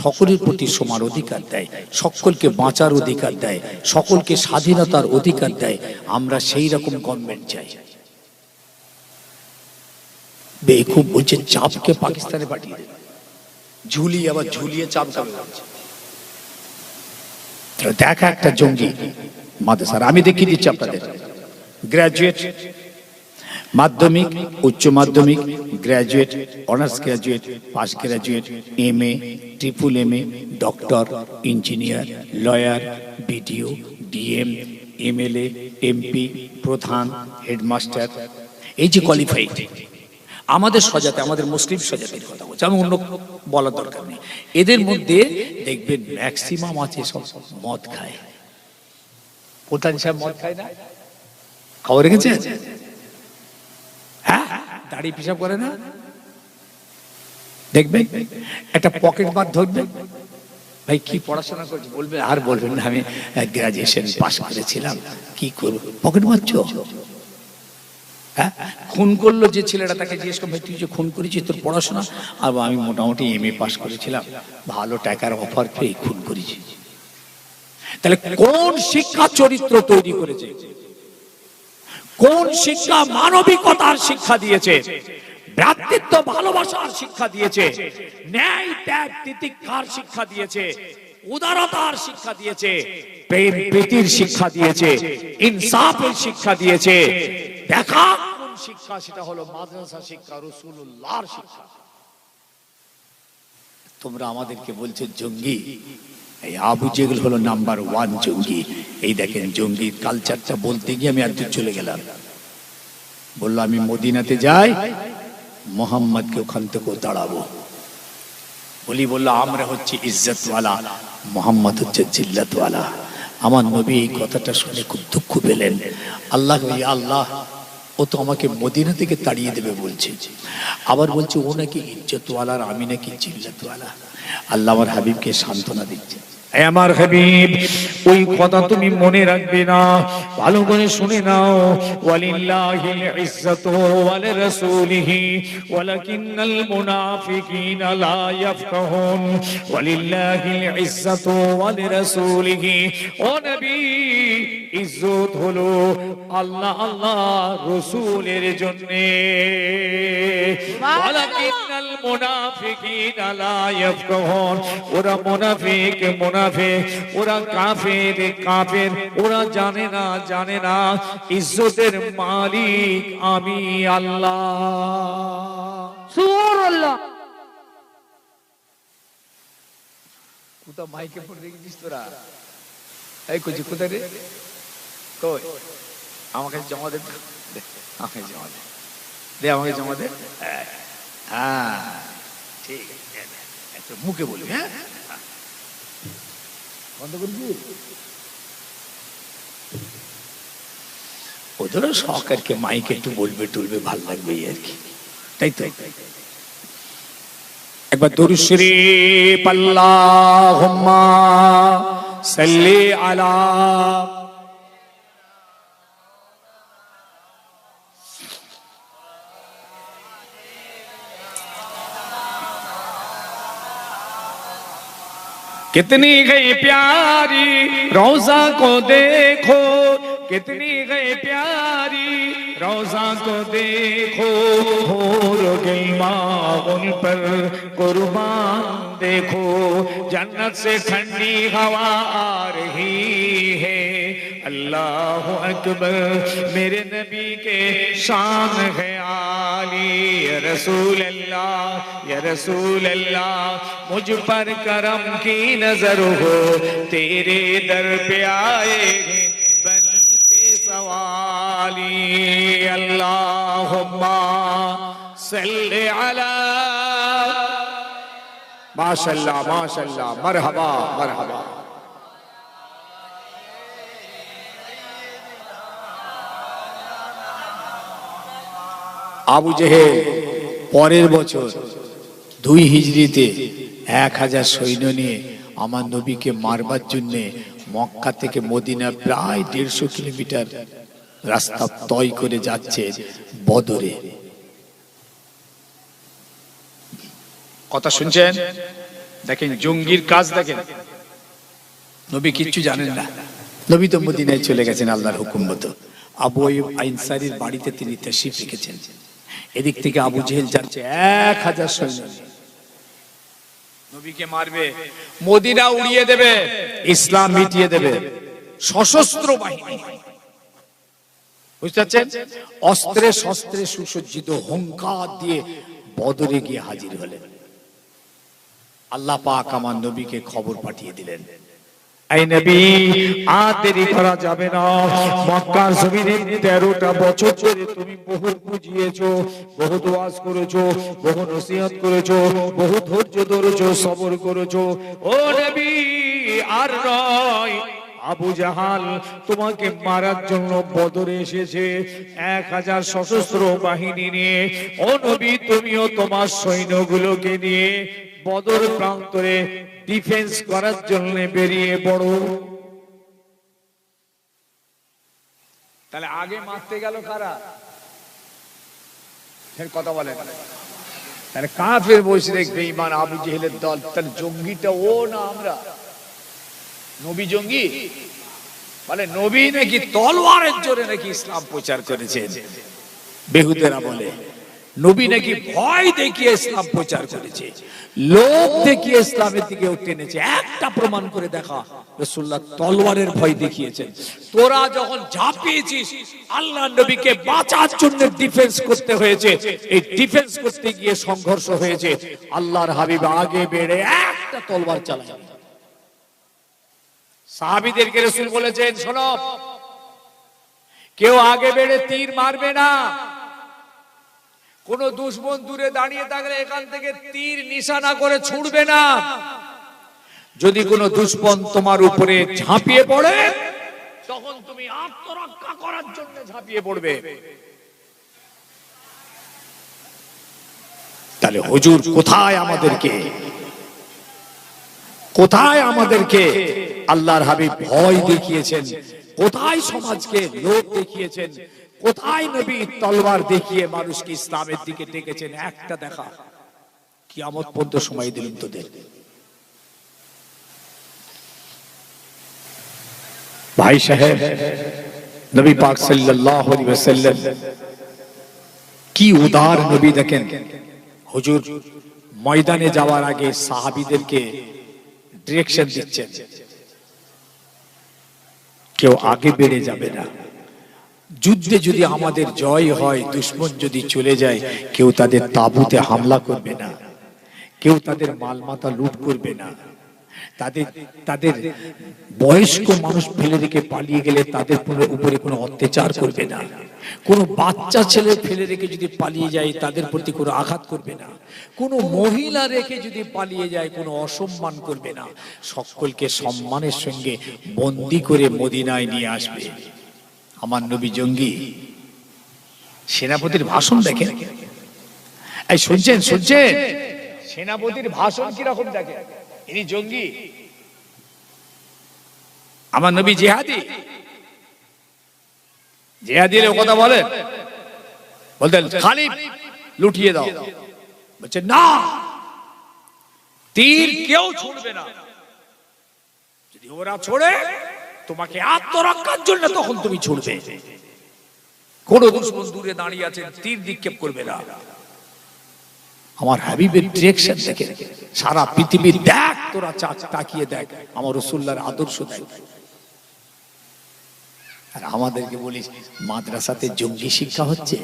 সকলের প্রতি সমান অধিকার দেয়, সকলকে বাঁচার অধিকার দেয়, সকলকে স্বাধীনতার অধিকার দেয়, আমরা সেই রকম গভর্নমেন্ট চাই। বেকুব বলছে চাপকে পাকিস্তানে পাঠিয়ে দেবে, ঝুলিয়ে, আবার ঝুলিয়ে চাপ খাবে। দেখা একটা জঙ্গি মাদ্রাসার, আমি দেখিয়ে দিচ্ছি আপনাদের। গ্রাজুয়েট, মাধ্যমিক, উচ্চ মাধ্যমিক, graduate, honours graduate, pass graduate, MA, triple MA, doctor, engineer, lawyer, BDO, DM, MLA, MP, প্রধান, হেডমাস্টার, এই যে কোয়ালিফাইড আমাদের সজাতে, আমাদের মুসলিম সজাতির কথা বলছি, আমি অন্য বলার দরকার নেই। এদের মধ্যে দেখবেন ম্যাক্সিমাম আছে সব মদ খায়। প্রধান সাহেব মদ খায় না, খবর রেখেছে? হ্যাঁ, দাড়ি পিসাব করে না। দেখবেন একটা পকেট মার ধরবেন, ভাই কি পড়াশোনা করছি, বলবে আর বলবেন না আমি গ্রাজুয়েশন পাস করেছিলাম। কি করবো, পকেট মারছো? হ্যাঁ, খুন করলো যে ছেলেটা, তাকে জিজ্ঞেস করো ভাই তুই যে খুন করেছিস তোর পড়াশোনা? আর আমি মোটামুটি MA পাস করেছিলাম, ভালো টাকার অফার পেয়ে খুন করেছি। তাহলে কোন শিক্ষা চরিত্র তৈরি করেছে? কোন শিক্ষা মানবিকতার শিক্ষা দিয়েছে, ভ্রাতৃত্ব ভালোবাসার শিক্ষা দিয়েছে, ন্যায় ত্যাগ তিতিক্ষার শিক্ষা দিয়েছে, উদারতার শিক্ষা দিয়েছে, প্রেম প্রীতির শিক্ষা দিয়েছে, ইনসাফের শিক্ষা দিয়েছে। দেখা কোন শিক্ষা, সেটা হলো মাদ্রাসা শিক্ষা, রাসূলুল্লাহর শিক্ষা। তোমরা আমাদেরকে বলছো জঙ্গি, এই আবু জেহেল হলো নাম্বার 1 জঙ্গি। এই দেখেন জঙ্গির কালচারটা বলতে গিয়ে আমি একদূর চলে গেলাম। বললো আমি মদিনাতে যাই, মোহাম্মদকে ওখান থেকে তাড়াবো। বললো আমরা হচ্ছে ইজ্জতওয়ালা, মোহাম্মদ হচ্ছে জিল্লাতওয়ালা। আমার নবী এই কথাটা শুনে খুব দুঃখ পেলেন। আল্লাহ আল্লাহ, ও তো আমাকে মদিনা থেকে তাড়িয়ে দেবে বলছে, আবার বলছে ও নাকি ইজ্জতওয়ালা আর আমি নাকি জিল্লাতওয়ালা। আল্লাহ আমার হাবিবকে সান্ত্বনা দিচ্ছে, আমার হাবিব ওই কথা তুমি মনে রাখবে না, ভালো করে শুনে নাও। ওয়ালিল্লাহিল ইজ্জাতু ওয়া লিরাসূলিহি ওয়ালাকিন্নাল মুনাফিকিনা লা ইয়াফকাহুন। ওয়ালিল্লাহিল ইজ্জাতু ওয়া লিরাসূলিহি, ও নবী ইজ্জত হলো আল্লাহ আল্লাহ রাসূলের জন্য। ওয়ালাকিন্নাল মুনাফিকিনা লা ইয়াফকাহুন, ওরা মুনাফিক, ওরা কাফের, ওরা জানে না ইজ্জতের মালিক আমি আল্লাহ। সুবহানাল্লাহ। কোথা মাইকে পড়ে রেখেছিস তোরা? এই কইছি কোথায় রে? কই আমাকে জমা দে, আমাকে জমা দে, আমাকে জমা দে। হ্যাঁ ঠিক আছে, মুখে বলবি। হ্যাঁ বন্ধ করবি? ওদেরও শখ আর কি, মাইকে একটু বলবে টুলবে, ভাল লাগবে আর কি, তাই তো। একবার দুরূদ শরীফ আল্লাহুম্মা সাল্লি আলা कितनी गई प्यारी रोजा को देखो, कितनी गई प्यारी रोजा को देखो, हो गई माँ उन पर कुर्बान देखो, जन्नत से ठंडी हवा आ रही है। अल्लाह अकबर, मेरे नबी के शान है आली। या रसूल अल्लाह, या रसूल अल्लाह, मुझ पर करम की नजर हो, तेरे दर पे आए बन के सवाली। সাল্লি আলা মাশাআল্লাহ মাশাআল্লাহ মারহাবা মারহাবা। আবু জেহেল পরের বছর 2 হিজরিতে 1000 সৈন্য নিয়ে আমার নবীকে মারবার জন্য মক্কা থেকে মদিনা প্রায় 150 কিলোমিটার রাস্তা তয় করে যাচ্ছে বদরে। কথা শুনছেন? দেখেন জঙ্গির কাজ দেখেন। নবী কিচ্ছু জানেন না, নবী তো মদিনায় চলে গেছেন আল্লাহর হুকুম মতো। আবু আইয়ুব আনসারীর বাড়িতে তিনি তাশরীফ রেখেছেন। এদিক থেকে আবু জেহেল যাচ্ছে 1000 সৈন্য, নবীকে মারবে, মদিনা উড়িয়ে দেবে, ইসলাম মিটিয়ে দেবে। সশস্ত্র বাহিনী, বুঝতে পারছেন? অস্ত্রে শস্ত্রে সুসজ্জিত, হুঙ্কার দিয়ে বদরে গিয়ে হাজির হলেন। আল্লাহ পাক আমার নবীকে খবর পাঠিয়ে দিলেন, এই নবী আর দেরি করা যাবে না। মক্কার জমিনে 13টা বছর ধরে তুমি বহু বুঝিয়েছো, বহু ওয়াজ করেছো, বহু নসিহত করেছো, বহু ধৈর্য ধরেছো, সবর করেছো। ও নবী আর নয়, আবু জাহাল তোমাকে মারার জন্য বদরে এসেছে 1000 সশস্ত্র বাহিনী নিয়ে। ও নবী তুমিও তোমার সৈন্যগুলোকে নিয়ে বদর প্রান্তরে ডিফেন্স করার জন্য বেরিয়ে পড়ো। তাহলে আগে মারতে গেল কারা? কথা বলে, তাহলে কাফের মুশরিক বেঈমান আবু জেহেলের দল। তাহলে জঙ্গিটা ও না আমরা? নবী জঙ্গি? মানে নবী নাকি তলোয়ারের জোরে নাকি ইসলাম প্রচার করেছেন? বেহুদেরা বলে নবী নাকি ভয় দেখিয়ে ইসলাম প্রচার করেছে, লোভ দেখিয়ে ইসলামের দিকে টেনেছে। একটা প্রমাণ করে দেখা, রাসূলুল্লাহ তলোয়ারের ভয় দেখিয়েছেন। তোরা যখন ঝাঁপিয়েছিস, আল্লাহ নবীকে বাঁচার জন্য ডিফেন্স করতে হয়েছে। এই ডিফেন্স করতে গিয়ে সংঘর্ষ হয়েছে। আল্লাহর হাবিব আগে বেড়ে একটা তলোয়ার চালায়। সাহাবীদেরকে রাসূল বলেছেন, শোনো, কেউ আগে বেড়ে তীর মারবে না। কোন দুশমন দূরে দাঁড়িয়ে থাকলে এখান থেকে তীর নিশানা করে ছুড়বে না। যদি কোন দুশমন তোমার উপরে ঝাঁপিয়ে পড়ে, তখন তুমি আত্মরক্ষা করার জন্য ঝাঁপিয়ে পড়বে। তাহলে হুজুর কোথায় আমাদেরকে আল্লাহর হাবিব ভয় দেখিয়েছেন? কোথায় সমাজকে লোভ দেখিয়েছেন? কোথায় নবী তলোয়ার দেখিয়ে মানুষকে ইসলামের দিকে ডেকেছেন? একটা দেখা, কিয়ামত পর্যন্ত সময় দিলেন তোদের। ভাই সাহেব, নবী পাক সাল্লাল্লাহু আলাইহি ওয়াসাল্লাম কি উদার নবী দেখেন। হুজুর ময়দানে যাওয়ার আগে সাহাবীদেরকে ডিরেকশন দিচ্ছেন, কেউ আগে বেড়ে যাবে না। যুদ্ধে যদি আমাদের জয় হয়, দুশমন যদি চলে যায়, কেউ তাদের তাঁবুতে হামলা করবে না, কেউ তাদের মালমাতা লুট করবে না, তাদের বয়স্ক মানুষ ফেলে রেখে পালিয়ে গেলে তাদের উপরে কোনো অত্যাচার করবে না, কোনো বাচ্চা ছেলে ফেলে রেখে যদি পালিয়ে যায় তাদের প্রতি কোনো আঘাত করবে না, কোনো মহিলা রেখে যদি পালিয়ে যায় কোনো অসম্মান করবে না। সকলকে সম্মানের সঙ্গে বন্দী করে মদিনায় নিয়ে আসবে। আমার নবী জঙ্গি? সেনাপতির ভাষণ দেখেন, এই শুনছেন? সেনাপতির ভাষণ কিরকম দেখেন? ইনি জঙ্গি? আমার নবী জিহাদির কথা বলেন, বলতেন খালিদ লুটিয়ে দাও, বলছে না, তীর কেউ ছুড়বে না। যদি ওরা ছোড়ে তোমাকে আত্মরক্ষার জন্য তখন তুমি ছুড়বে। কোন দুশমন দূরে দাঁড়িয়ে আছে, তীর নিক্ষেপ করবে না। আমার হাবিবের ডিরেকশন দেখে সারা পৃথিবী দেখ, তোরা তাকিয়ে দেখ, আমার রাসূলুল্লাহর আদর্শ দেখ। আর আমাদেরকে বলিস মাদ্রাসাতে জঙ্গি শিক্ষা হচ্ছে,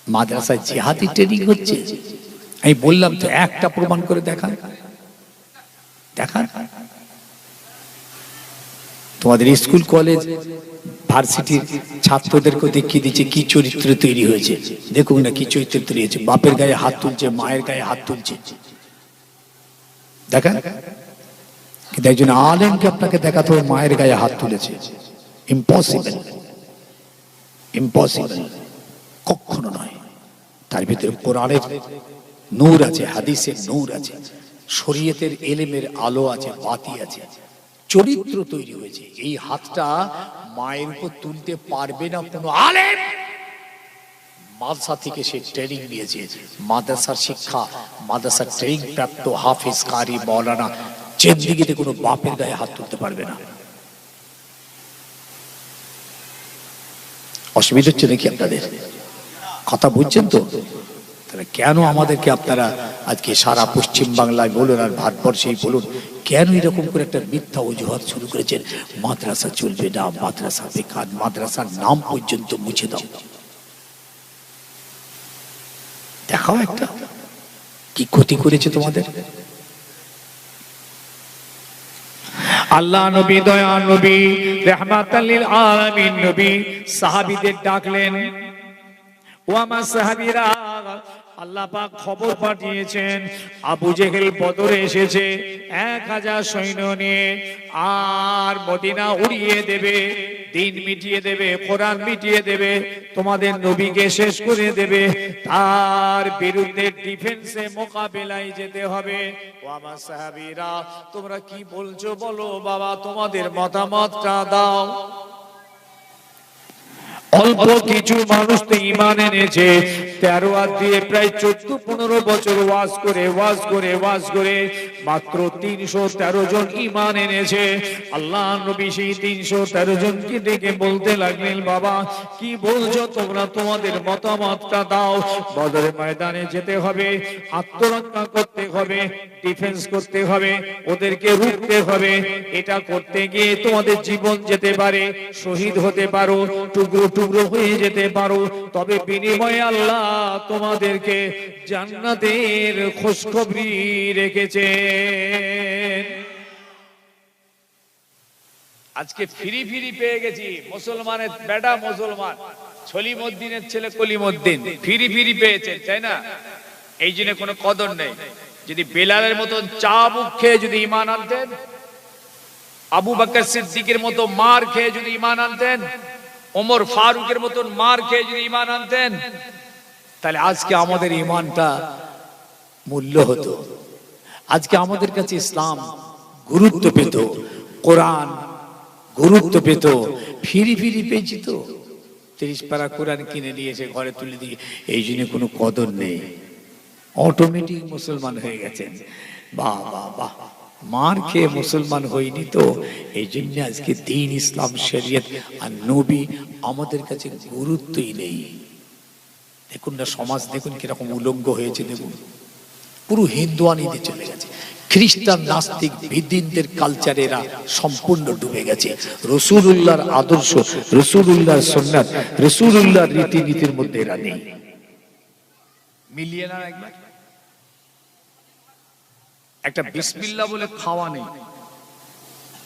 মাদ্রাসায় জিহাদি ট্রেনিং হচ্ছে। আমি বললাম তো একটা প্রমাণ করে দেখান। তোমাদের স্কুল কলেজ ভার্সিটির ছাত্রদেরকে দেখিয়ে দিচ্ছে কি চরিত্র তৈরি হয়েছে। দেখুন না কি চরিত্র তৈরি হয়েছে, বাপের গায়ে হাত তুলছে, মায়ের গায়ে হাত তুলছে। দেখেন, কিন্তু একজন আলেমকে আপনাকে দেখাতে হবে মায়ের গায়ে হাত তুলেছে, ইম্পসিবল, ইম্পসিবল, কখনো নয়। তার ভিতরে কোরআনের নূর আছে, হাদিসের নূর আছে, শরীয়তের এলেমের আলো আছে, বাতি আছে, চরিত্র তৈরি হয়েছে। এই হাতটা মায়ের উপর তুলতে পারবে না কোনো আলেম। মাদ্রাসা থেকে সে ট্রেনিং নিয়েছে, মাদ্রাসার শিক্ষা, মাদ্রাসার ট্রেনিং প্রাপ্ত হাফিজ, কারি, মৌলানা জিন্দেগিতে কোনো বাপের গায়ে হাত তুলতে পারবে না। অসুবিধা হচ্ছে নাকি আপনাদের? কথা বুঝছেন তো? তাহলে কেন আমাদেরকে আপনারা আজকে সারা পশ্চিম বাংলায় বলুন আর ভারতবর্ষেই বলুন, কেন এরকম করে একটা মিথ্যা অজুহাত শুরু করেছেন? মাদ্রাসা চলবে না, মাদ্রাসা বেকার, মাদ্রাসার নাম পর্যন্ত মুছে দাও। দেখাও একটা কি ক্ষতি করেছে তোমাদের। আল্লাহ নবী, দয়া নবী, রাহমাতাল লিল আলামিন নবী সাহাবীদের ডাকলেন, ও আমার সাহাবীরা, আল্লাহ পাক খবর পাঠিয়েছেন আবু জেহেল বদরে এসেছে 1000 সৈন্য নিয়ে, আর মদিনা উড়িয়ে দেবে, দিন মিটিয়ে দেবে, কোরআন মিটিয়ে দেবে, তোমাদের নবীকে শেষ করে দেবে। তার বিরুদ্ধে ডিফেন্সে মোকাবেলায় যেতে হবে। ও আমার সাহাবীরা, তোমরা কি বলছো বলো বাবা, তোমাদের মতামতটা দাও। অল্প কিছু মানুষ তো ঈমান এনেছে, 13 হাত দিয়ে প্রায় 14-15 বছর ওয়াজ করে মাত্র 313 জন ঈমান এনেছে। আল্লাহ নবী সেই 313 জনকে ডেকে বলতে লাগলেন, বাবা কি বলছো তোমরা, তোমাদের মতামতটা দাও। বদরের ময়দানে যেতে হবে, আত্মরক্ষা করতে হবে, ডিফেন্স করতে হবে, ওদেরকে রুখতে হবে। এটা করতে গিয়ে তোমাদের জীবন যেতে পারে, শহীদ হতে পারো, টুকরো টুকরো হয়ে যেতে পারো, তবে বিনিময়ে আল্লাহ তোমাদেরকে জান্নাতের খুশখবরি রেখেছে। আজকে ফ্রি ফ্রি পেয়ে গেছি, মুসলমানের বেটা মুসলমান, সলিমউদ্দিনের ছেলে কলিমউদ্দিন ফ্রি ফ্রি পেয়েছে, তাই না? এই জন্য কোনো কদর নেই। যদি বেলালের মতন চাবুক খেয়ে যদি ঈমান আনতেন, আবু বকর সিদ্দিকের মতো মার খেয়ে যদি ঈমান আনতেন, ওমর ফারুকের মতন মার খেয়ে যদি ঈমান আনতেন, তাহলে আজকে আমাদের ঈমানটা মূল্য হতো। আজকে আমাদের কাছে ইসলাম গুরুত্ব পেত, কোরআন গুরুত্ব পেত। ফিরি ফিরি পেয়েছি তো, 30 পারা কোরআন কিনে নিয়েছে, ঘরে তুলে দিয়ে, এই জন্য কোনো কদর নেই, অটোমেটিক মুসলমান হয়ে গেছেন। বাহ বাহ বাহ, মার খেয়ে মুসলমান হইনি তো, এই জন্য আজকে দ্বীন, ইসলাম, শরীয়ত আর নবী আমাদের কাছে গুরুত্বই নেই। দেখুন না সমাজ, দেখুন কিরকম উলঙ্গ হয়েছে, দেখুন পুরো হিন্দুয়ানিতে চলে গেছে। খ্রিস্টান, নাস্তিক, বিদ্যিনদের কালচারেরা সম্পূর্ণ ডুবে গেছে। রাসূলুল্লাহর আদর্শ, রাসূলুল্লাহর সুন্নাত, রাসূলুল্লাহর রীতিনীতির মধ্যে এরা নেই। মিলিয়ে না একবার, একটা বিসমিল্লাহ বলে খাওয়া নেই,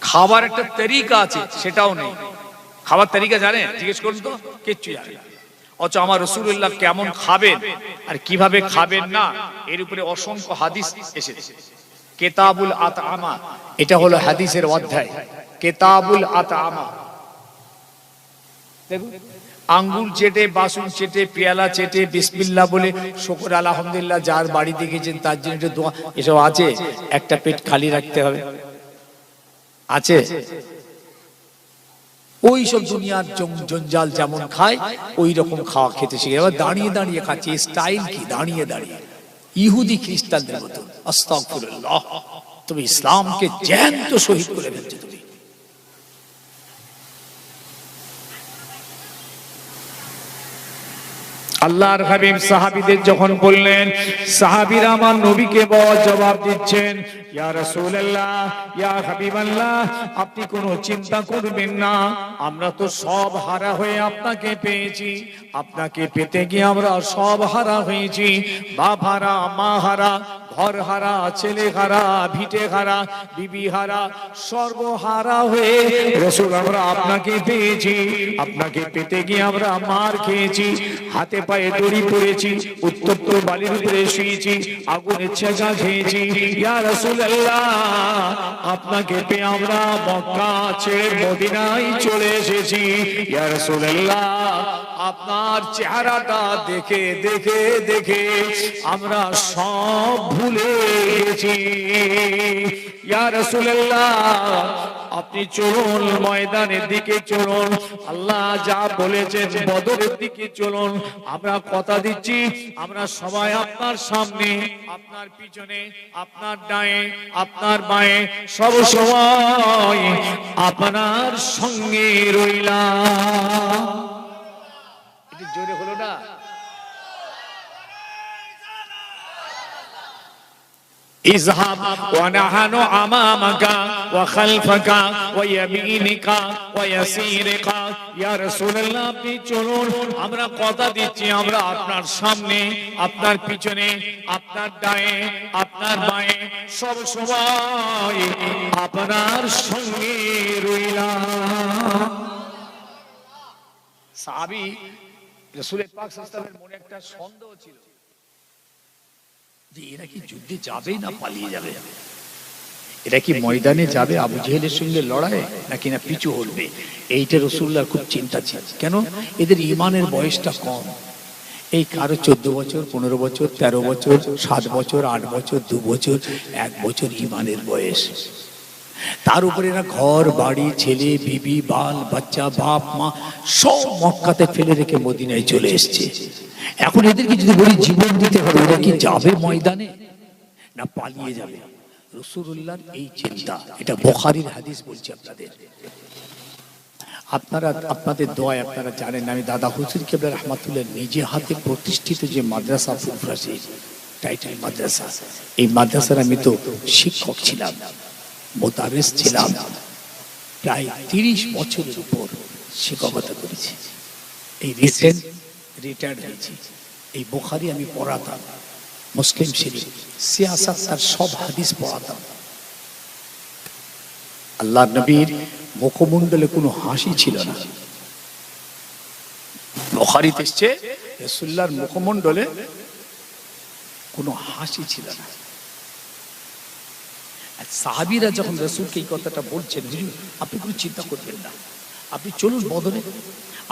খাবার একটা তরিকা আছে সেটাও নেই। খাবার তরিকা জানেন? জিজ্ঞেস করুন তো, কিচ্ছু জানে না। অথচ আমার রাসূলুল্লাহ কেমন খাবেন আর কিভাবে খাবেন না, এর উপরে অসংখ্য হাদিস এসেছে। কিতাবুল আতআমা, এটা হলো হাদিসের অধ্যায়, কিতাবুল আতআমা। দেখুন, আঙ্গুল চেটে, বাসন চেটে, পেয়ালা চেটে, বিসমিল্লাহ বলে, শুকর আলহামদুলিল্লাহ, যার বাড়িতে গেছেন তার জন্য দোয়া, এসব আছে? একটা পেট খালি রাখতে হবে, আছে? ওই সব দুনিয়ার জঞ্জাল যেমন খায় ওই রকম খাওয়া খেতে শিখে, এবার দাঁড়িয়ে দাঁড়িয়ে খাচ্ছে। স্টাইল কি? দাঁড়িয়ে দাঁড়িয়ে, ইহুদি খ্রিস্টানদের মতো। আস্তাগফিরুল্লাহ, তুমি ইসলামকে জ্যান্ত শহীদ করে ফেলছো তুমি। আল্লাহর হাবিব সাহাবীদের যখন বললেন, সাহাবীরা আমার নবীকে জবাব দিচ্ছেন, ইয়া রাসূলুল্লাহ, ইয়া হাবিবাল্লাহ, আপনি কোনো চিন্তা করবেন না, আমরা তো সব হারা হয়ে আপনাকে পেয়েছি, আপনাকে পেতে গিয়ে আমরা সব হারা হয়েছি। বাপ হারা, মা হারা, ঘর হারা, ছেলে হারা, ভিটে হারা, বিবি হারা, সর্বহারা হয়ে রাসূল আমরা আপনাকে পেয়েছি। আপনাকে পেতে গিয়ে আমরা মার খেয়েছি, হাতে পায়ে দড়ি পড়েছি, উত্তপ্ত বালির উপরে শুয়েছি, আগুনের ছেঁকা খেয়েছি। ইয়া রাসূলুল্লাহ, আপনাকে পেয়ে আমরা মক্কা ছেড়ে মদিনায় চলে এসেছি। ইয়া রাসূলুল্লাহ, আপনার চেহারাটা দেখে দেখে দেখে আমরা সব ভুলে গেছি। ইয়া রাসূলুল্লাহ, আপনি চলুন, ময়দানের দিকে চলুন, আল্লাহ যা বলেছেন বদরের দিকে চলুন। আমরা কথা দিচ্ছি, আমরা সবাই আপনার সামনে, আপনার পিছনে, আপনার ডায়ে, আপনার বাঁয়ে, সব সময় আপনার সঙ্গে রইলাম। একটু জোরে হলো না? اذهب ونحن امامك وخلفك ويمينك ويسيرك يا رسول الله, আপনি চলুন, আমরা কথা দিচ্ছি আমরা আপনার সামনে, আপনার পিছনে, আপনার ডায়ে, আপনার বাঁয়ে, সব সময় আপনার সঙ্গে রইলাম। সাহাবী রাসূল পাক সাল্লাল্লাহু আলাইহি ওয়াসাল্লামের মনে একটা সন্দেহ ছিল যে এরা কি যুদ্ধে যাবে না পালিয়ে যাবে, এরা কি ময়দানে যাবে আবু জেহেলের সঙ্গে লড়াই, নাকি না পিছু হলবে। এইটা রাসূলুল্লাহর খুব চিন্তা ছিল। কেন? এদের ঈমানের বয়সটা কম। এই কারো 14 বছর, 15 বছর, 13 বছর, 7 বছর, 8 বছর, 2 বছর, 1 বছর ঈমানের বয়স। তার উপরে এরা ঘর বাড়ি, ছেলে বিবি, বাল বাচ্চা, বাপ মা সব মক্কাতে ফেলে রেখে মদিনায় চলে এসেছে। এখন এদেরকে যদি বলি জীবন দিতে হবে, এরা কি যাবে ময়দানে না পালিয়ে যাবে? রাসূলুল্লাহর এই চিন্তা, এটা বুখারীর হাদিস বলছি আপনাদের। আপনারা আপনাদের দোয়ায় আপনারা জানেন, আমি দাদা হুজুর কেবলা রাহমাতুল্লাহ নিজে হাতে প্রতিষ্ঠিত যে মাদ্রাসা ফুরফুরাসি টাইটেল মাদ্রাসা, এই মাদ্রাসার আমি তো শিক্ষক ছিলাম, মোতাবেস ছিলাম, প্রায় 30 বছরের উপর শিক্ষকতা করেছি। এই রিসেন্ট রিটায়ার্ড হয়েছি। এই বুখারী আমি পড়াতাম, মুসলিম শরীফ, সিয়াসাত, তার সব হাদিস পড়াতাম। আল্লাহ নবীর মুখমণ্ডলে কোনো হাসি ছিল না। বুখারীতে এসেছে রাসূলুল্লাহর মুখমণ্ডলে কোনো হাসি ছিল না। সাহাবীরা যখন রাসূলকে এই কথাটা বলছেন, হুজুর আপনি কোনো চিন্তা করবেন না, আপনি চলুন বদরে,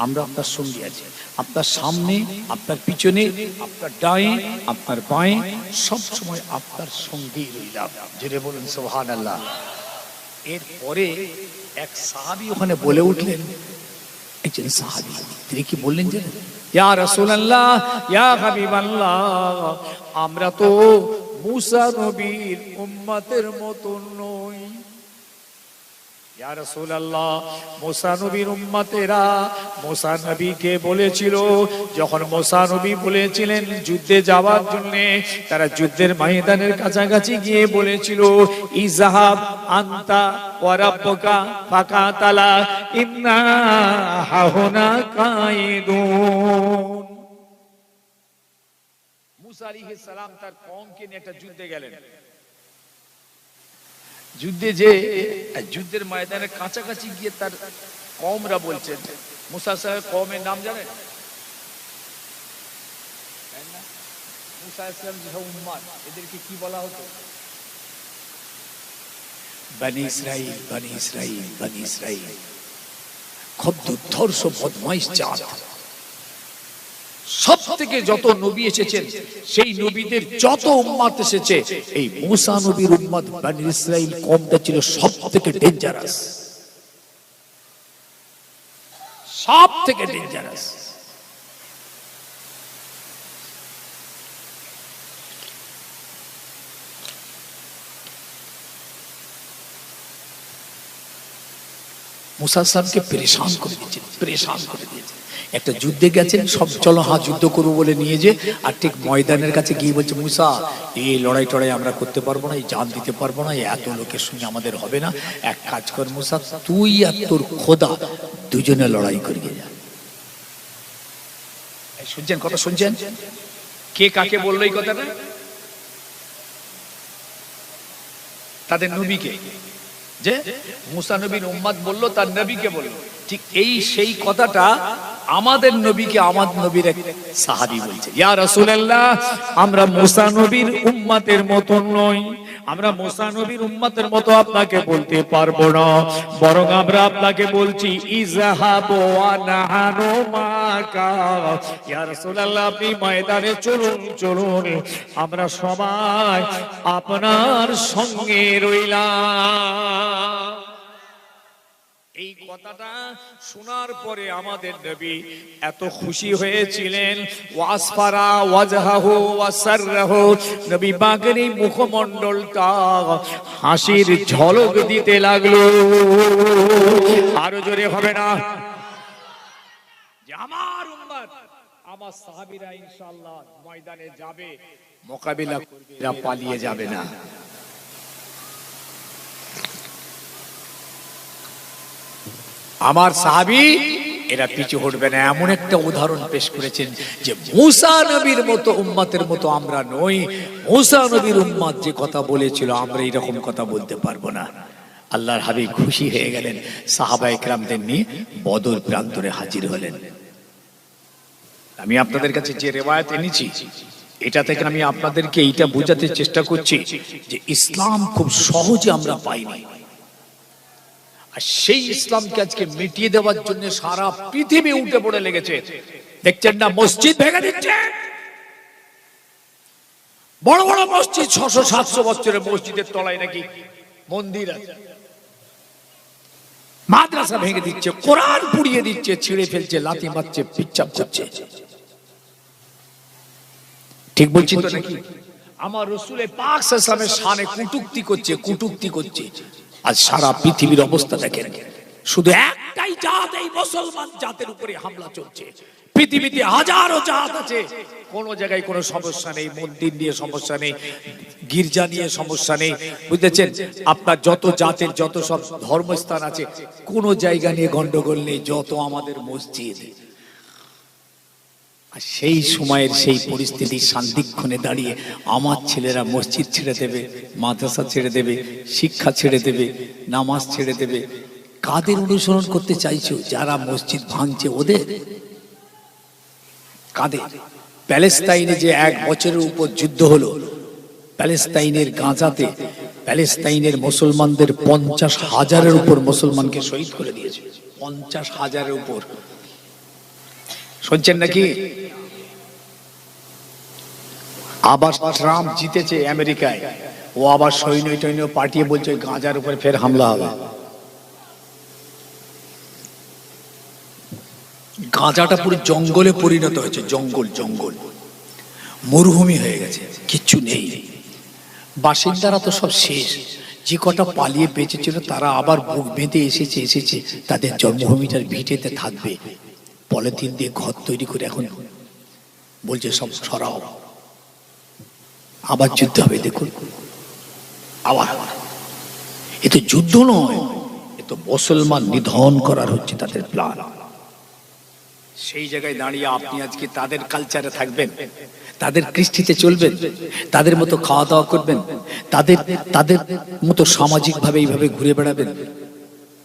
আমরা আপনার সঙ্গে আছি, আপনার সামনে, আপনার পিছনে, আপনার ডায়ে, আপনার বাঁয়ে, সব সময় আপনার সঙ্গেই রইলাম। জোরে বলুন সুবহানাল্লাহ। এরপরে এক সাহাবী ওখানে বলে উঠলেন, একজন সাহাবী, তিনি কি বললেন জানেন? ইয়া রাসূলুল্লাহ, ইয়া হাবিবাল্লাহ, আমরা তো মুসা নবীর উম্মতের মতো নই। ইয়া রাসূলুল্লাহ, মুসা নবীর উম্মতেরা মুসা নবীকে বলেছিল, যখন মুসা নবী বলেছিলেন যুদ্ধে যাওয়ার জন্য, তারা যুদ্ধের ময়দানের কাছাকাছি গিয়ে বলেছিল, ইযহাব আনতা ওয়া রাব্বুকা ফাকাতালা ইন্না হাহুনা কাইদুন। মুসা আলাইহিস সালাম তার কওমকে নিয়ে একটা যুদ্ধে গেলেন। যুদ্ধে যে যুদ্ধের ময়দানের কাছাকাছি গিয়ে তার কওমরা বলছেন, মুসা সাহেব কওমের নাম জানেন? মুসা আলাইহিস যে উম্মত, এদেরকে কি বলা হতো? বনি ইসরাইল, বনি ইসরাইল, বনি ইসরাইল। খুব দুর্ধর্ষ বদমাইশ জাত। সব থেকে যত নবী এসেছেন, সেই নবীদের যত উম্মত এসেছে, এই মুসা নবীর উম্মত বনি ইসরাইল কওমটা ছিল সব থেকে ডেঞ্জারাস, সব থেকে ডেঞ্জারাস। মুসা সাহেবকে পরেশান করে দিয়েছেন, পরেশান করে দিয়েছেন। একটা যুদ্ধে গেছেন, সব চলো হ্যাঁ যুদ্ধ করবো বলে নিয়ে যে, আর ঠিক ময়দানের কাছে গিয়ে বলছে, মুসা এই লড়াই টড়াই আমরা করতে পারবো না, এই জান দিতে পারবো না, এত লোকের সঙ্গে আমাদের হবে না, এক কাজ কর মুসা, তুই আর তোর খোদা দুজনে লড়াই করিয়ে যা। শুনছেন কথা? শুনছেন কে কাকে বললো এই কথাটা? তাদের নবীকে, যে মুসা নবীর উম্মত বলল তার নবীকে বলল, ঠিক এই সেই কথাটা আমাদের নবীকে আমার নবীর এক সাহাবী বলছে, ইয়া রাসূলুল্লাহ, আমরা মুসা নবীর উম্মতের মত নই, আমরা মুসা নবীর উম্মতের মতো আপনাকে বলতে পারবো না, বরং আমরা আপনাকে বলছি ইযহাবু ওয়া নাহানু মাকা, ইয়া রাসূলুল্লাহ, আপনি ময়দানে চলুন চলুন, আমরা সবাই আপনার সঙ্গে রইলাম। এই কথাটা শোনার পরে আমাদের নবী এত খুশি হয়েছিলেন, ওয়াসফারা ওয়াজহাহু ওয়াসাররাহু, নবী পাকের মুখমণ্ডলটা হাসির ঝলক দিতে লাগলো। আরো জোরে হবে না? যে আমার উম্মত, আমার সাহাবীরা ইনশাআল্লাহ ময়দানে যাবে, মোকাবিলা করবে, এরা পালিয়ে যাবে না। আমার সাহাবী এরা পিছু হটবে না। এমন একটা উদাহরণ পেশ করেছেন যে মুসা নবীর মতো উম্মতের মতো আমরা নই, মুসা নবীর উম্মত যে কথা বলেছিল আমরা এরকম কথা বলতে পারবো না। আল্লাহর হাবিব খুশি হয়ে গেলেন, সাহাবায়ে কেরামদের নিয়ে বদর প্রান্তরে হাজির হলেন। আমি আপনাদের কাছে যে রিওয়ায়াত এনেছি, এটা থেকে আমি আপনাদেরকে এইটা বোঝাতে চেষ্টা করছি যে ইসলাম খুব সহজে আমরা পাইনি, আর সেই ইসলামকে আজকে মিটিয়ে দেওয়ার জন্য সারা পৃথিবী উঠে পড়ে লেগেছে। দেখছেন না, মসজিদ ভেঙে দিচ্ছে, বড় বড় মসজিদ, 600-700 বছরের মসজিদের তলায় নাকি মন্দির আছে, মাদ্রাসা ভেঙে দিচ্ছে, কোরআন পুড়িয়ে দিচ্ছে, ছিঁড়ে ফেলছে, লাথি মারছে, পিচ্চাপ করছে। ঠিক বলছি তো নাকি? আমার রাসূল পাক সাল্লাল্লাহু আলাইহি ওয়াসাল্লামের শানে কটূক্তি করছে। আজ সারা পৃথিবীর অবস্থা দেখেন, শুধু একটাই জাত, এই মুসলমান জাতের উপরে হামলা চলছে। পৃথিবীতে হাজারো জাত আছে, কোন জায়গায় কোনো সমস্যা নেই, মন্দির নিয়ে সমস্যা নেই, গির্জা নিয়ে সমস্যা নেই, বুঝতেছেন? আপনার যত জাতের যত সব ধর্মস্থান আছে, কোন জায়গা নিয়ে গন্ডগোল নেই, যত আমাদের মসজিদ। আর সেই সময়ের সেই পরিস্থিতির সান্দিক্ষণে দাঁড়িয়ে আমার ছেলেরা মসজিদ ছেড়ে দেবে, মাদ্রাসা ছেড়ে দেবে, শিক্ষা ছেড়ে দেবে, নামাজ ছেড়ে দেবে। কাদের অনুসরণ করতে চাইছো? যারা মসজিদ ভাঙছে ওদের? কাদের? প্যালেস্তাইনে যে 1 বছরের উপর যুদ্ধ হলো, প্যালেস্তাইনের গাজাতে প্যালেস্তাইনের মুসলমানদের 50,000-এর উপর মুসলমানকে শহীদ করে দিয়েছে। 50,000-এর উপর। শুনছেন নাকি? আবার ট্রাম্প জিতেছে আমেরিকায়, ও আবার সৈন্য পাঠিয়ে বলছে গাজার উপর ফের হামলা হবে। গাজাটা পুরো জঙ্গলে পরিণত হয়েছে, জঙ্গল মরুভূমি হয়ে গেছে, কিচ্ছু নেই, বাসিন্দারা তো সব শেষ। যে কটা পালিয়ে বেঁচেছিল তারা আবার বুক বেঁধে এসেছে, তাদের জন্মভূমিটার ভিটেতে থাকবে। পলিথিন দিয়ে ঘর তৈরি করে এখন বলছে সব সরাও, আবার যুদ্ধ হবে। দেখুন, আবার এ তো যুদ্ধ নয়, এ তো মুসলমান নিধন করার হচ্ছে তাদের প্ল্যান। সেই জায়গায় দাঁড়িয়ে আপনি আজকে তাদের কালচারে থাকবেন, তাদের কৃষ্টিতে চলবেন, তাদের মতো খাওয়া দাওয়া করবেন, তাদের মতো সামাজিক ভাবে এইভাবে ঘুরে বেড়াবেন।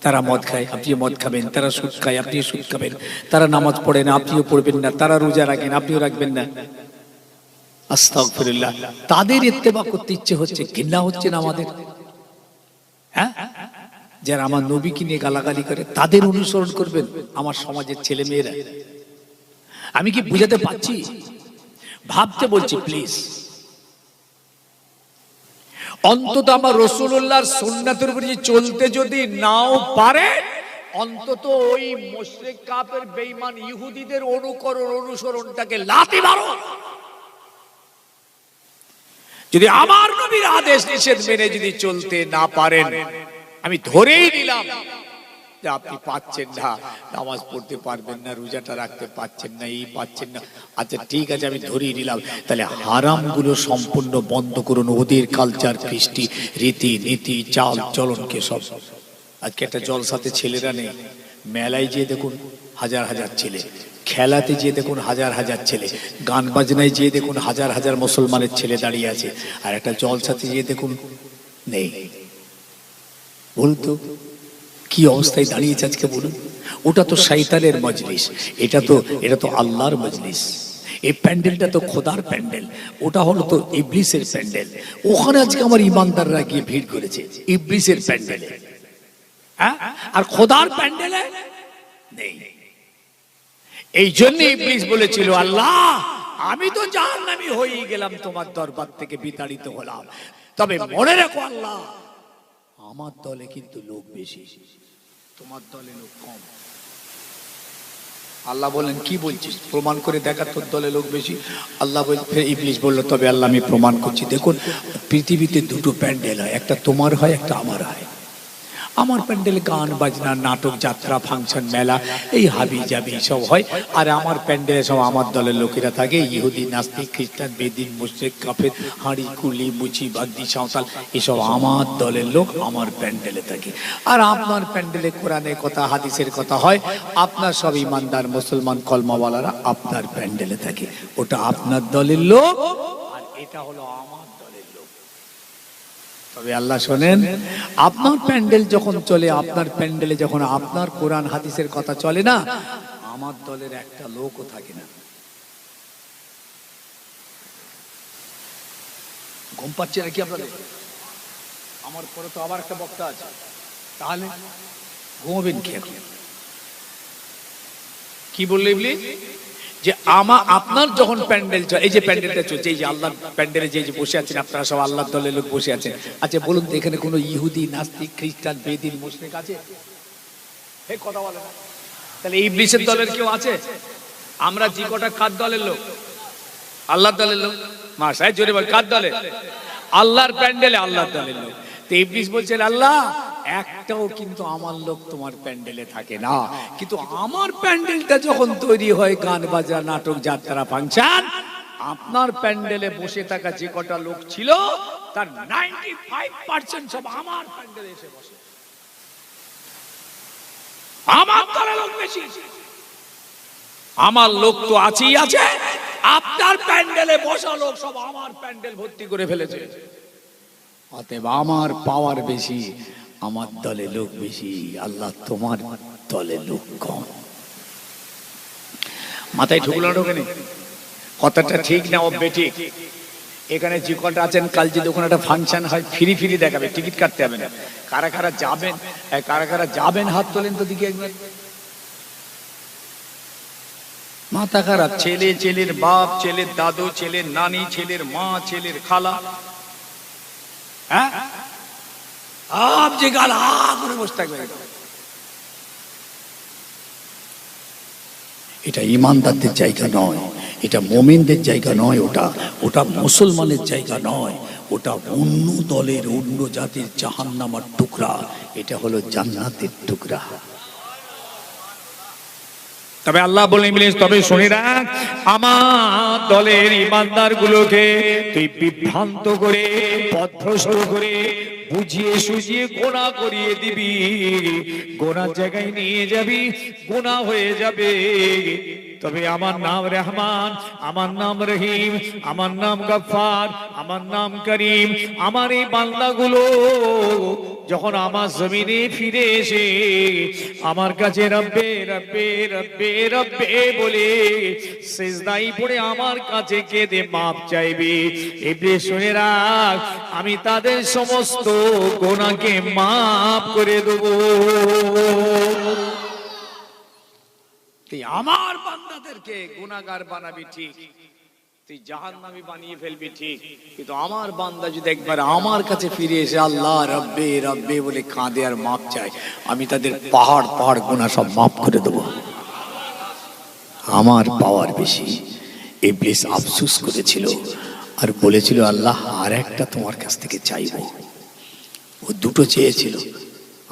তারা মদ খায়, আপনিও মদ খাবেন, তারা সুদ খায়, আপনিও সুদ খাবেন, তারা নামাজ পড়ে না, আপনিও পড়বেন না, তারা রোজা রাখেন, আপনিও রাখবেন না। আস্তাগফিরুল্লাহ। তাদের ইত্তেবা করতে ইচ্ছে হচ্ছে, ঘৃণা হচ্ছে না আমাদের? হ্যাঁ, যারা আমার নবীকে নিয়ে গালাগালি করে তাদের অনুসরণ করবেন আমার সমাজের ছেলে মেয়েরা। আমি কি বুঝাতে পারছি? ভাবতে বলছি প্লিজ। অন্তত আমার রাসূলুল্লাহর সুন্নাতের উপর চলতে যদি নাও পারে, অন্তত ওই মুশরিক কাফের বেঈমান ইহুদিদের অনুসরণটাকে লাথি মারো। যদি আমার নবীর আদেশ নিষেধ মেনে যদি চলতে না পারেন, আমি ধরেই নিলাম যে আপনি পাচ্ছেন না, নামাজ পড়তে পারবেন না, রোজাটা রাখতে পাচ্ছেন না, এই পাচ্ছেন না। আচ্ছা ঠিক আছে, আমি ধরেই নিলাম, তাহলে হারামগুলো সম্পূর্ণ বন্ধ করুন। ওদের কালচার, কৃষ্টি, রীতি নীতি, চাল চলনকে সব। আজকে একটা জলসাতে ছেলেরা নেই, মেলায় যেয়ে দেখুন হাজার হাজার ছেলে, খেলাতে যেয়ে দেখুন হাজার হাজার ছেলে, গান বাজনায় যেয়ে দেখুন হাজার হাজার মুসলমানের ছেলে দাঁড়িয়ে আছে, আর একটা জলসাতে যেয়ে দেখুন নেই। বলতো কি অবস্থায় দাঁড়িয়েছে আজকে বলুন। ওটা তো শয়তানের মজলিস, এটা তো আল্লাহর মজলিস। এই প্যান্ডেলটা তো খোদার প্যান্ডেল, ওটা হলো তো ইবলিসের প্যান্ডেল। ওখানে আজকে আমার ইমানদাররা গিয়ে ভিড় করেছে ইবলিসের প্যান্ডেলে, হ্যাঁ, আর খোদার প্যান্ডেলে নেই। এই জন্য ইবলিস বলেছিল, আল্লাহ আমি তো জাহান্নামী হয়ে গেলাম, তোমার দরবার থেকে বিতাড়িত হলাম, তবে মনে রাখো আল্লাহ আমার দলে কিন্তু লোক বেশি, তোমার দলে লোক কম। আল্লাহ বলেন কি বলছিস, প্রমাণ করে দেখা তোর দলে লোক বেশি। আল্লাহ ইবলিস বলল, তবে আল্লাহ আমি প্রমাণ করছি, দেখুন পৃথিবীতে দুটো প্যান্ডেল হয়, একটা তোমার হয়, একটা আমার হয়। আমার প্যান্ডেলে গান বাজনা, নাটক, যাত্রা, ফাংশন, মেলা, এই হাবি জাবি সব হয়। আর আমার প্যান্ডেলে সব আমার দলের লোকেরা থাকে, ইহুদি, নাস্তিক, খ্রিস্টান, বেদিন, মুশরিক, কাফের, হাঁড়ি, কুলি, মুচি, বাগদি, সাঁওতাল, এসব আমার দলের লোক আমার প্যান্ডেলে থাকে। আর আপনার প্যান্ডেলে কোরআনের কথা, হাদিসের কথা হয়, আপনার সব ইমানদার মুসলমান কলমাওয়ালারা আপনার প্যান্ডেলে থাকে, ওটা আপনার দলের লোক, আর এটা হলো আমার দলের লোক। তবে আল্লাহ শোনেন, আপনার প্যান্ডেল যখন চলে, আপনার প্যান্ডেলে যখন আপনার কোরআন হাদিসের কথা চলে না, আমার দলের একটা লোকও থাকে না। ঘুম পাচ্ছে নাকি আপনাদের? আমার পরে তো আবার একটা বক্তা আছে, তাহলে ঘুমাবেন কি এখন? কি বললে ইবলিস? যে আপনার যখন প্যান্ডেল চলে, এই যে প্যান্ডেলটা চলছে, এই যে আল্লাহর প্যান্ডেলে যে বসে আছেন আপনারা সব আল্লাহর দলের লোক বসে আছেন, আচ্ছা বলুন তো এখানে কোনো ইহুদি, নাস্তিক, খ্রিস্টান, বেদিন, মুশরিক আছে? এই কথা বলে না। তাহলে ইবলিসের দলের কেউ আছে? আমরা যে কটা কার দলের লোক? আল্লাহর দলের লোক। মাশাআল্লাহ, জোরে বল, কার দলের? আল্লাহর প্যান্ডেলে আল্লাহর দলের লোক। তো ইবলিস বলছেন, আল্লাহ একটাও কিন্তু আমার লোক তোমার প্যান্ডেলে থাকে না, কিন্তু আমার প্যান্ডেলটা যখন তৈরি হয়, গান বাজা, নাটক, যাত্রা, ফাংশন, আপনার প্যান্ডেলে বসে থাকা যে কটা লোক ছিল তার 95% সব আমার প্যান্ডেলে এসে বসে। আমার দলের লোক বেশি, আমার লোক তো আছেই আছে, আপনার প্যান্ডেলে বসা লোক সব আমার প্যান্ডেল ভর্তি করে ফেলেছে। অতএব আমার পাওয়ার বেশি, আমার দলে লোক বেশি, আল্লাহ তোমার দলে লোক কম। মাথায় ঢুকলো না ঢোকেনি? কথাটা ঠিক না ও বেঠিক? এখানে যে কটা আছেন, কাল যে দোকানে একটা ফাংশন হয়, ফ্রি ফ্রি দেখাবে, টিকিট কাটতে হবে না। কারা কারা যাবেন, কারা কারা যাবেন হাত তোলেন তো দিকে একবার। মাথা খারাপ, ছেলে, ছেলের বাপ, ছেলের দাদু, ছেলের নানি, ছেলের মা, ছেলের খালা, হ্যাঁ আপ যে গাল হা করে বসে থাকবে। এটা ইমানদারদের জায়গা নয়, এটা মুমিনদের জায়গা নয়, ওটা মুসলমানের জায়গা নয়, ওটা অন্য দলের, অন্য জাতির জাহান্নামের টুকরা, এটা হলো জান্নাতের টুকরা। তবে আল্লাহ বলে ইবলিস, তবে শুনে রাখ, আমার দলের ইমানদার গুলোকে তুই বিভ্রান্ত করে, পথভ্রষ্ট করে, বুঝিয়ে সুঝিয়ে গোনা করিয়ে দিবি, গোনার জায়গায় নিয়ে যাবি, গোনা হয়ে যাবে। তবে আমার নাম রহমান, আমার নাম রহিম, আমার নাম গফফার, আমার নাম করিম, আমার এই বান্দাগুলো যখন আমার জমিনে ফিরে এসে আমার কাছে রব্বে রব্বে রব্বে রব্বে বলে সিজদায় পড়ে আমার কাছে কেঁদে মাপ চাইবে, ইবলিস শুনে রাখ, আমি তাদের সমস্ত গুনাহকে মাফ করে দেব। তুই আমার বান্দাদেরকে গুনাহগার বানাবি ঠিক, তুই জাহান্নামী বানিয়ে ফেলবি ঠিক, কিন্তু আমার বান্দা যদি একবার আমার কাছে ফিরে এসে আল্লাহ রব্বে রব্বে বলে কাঁদে আর মাপ চায়, আমি তাদের পাহাড় পাহাড় গুনাহ সব মাফ করে দেব। আমার পাওয়ার বেশি। ইবলিস আফসোস করেছিল আর বলেছিল, আল্লাহ আর একটা তোমার কাছ থেকে চাইব। ও দুটো চেয়েছিল,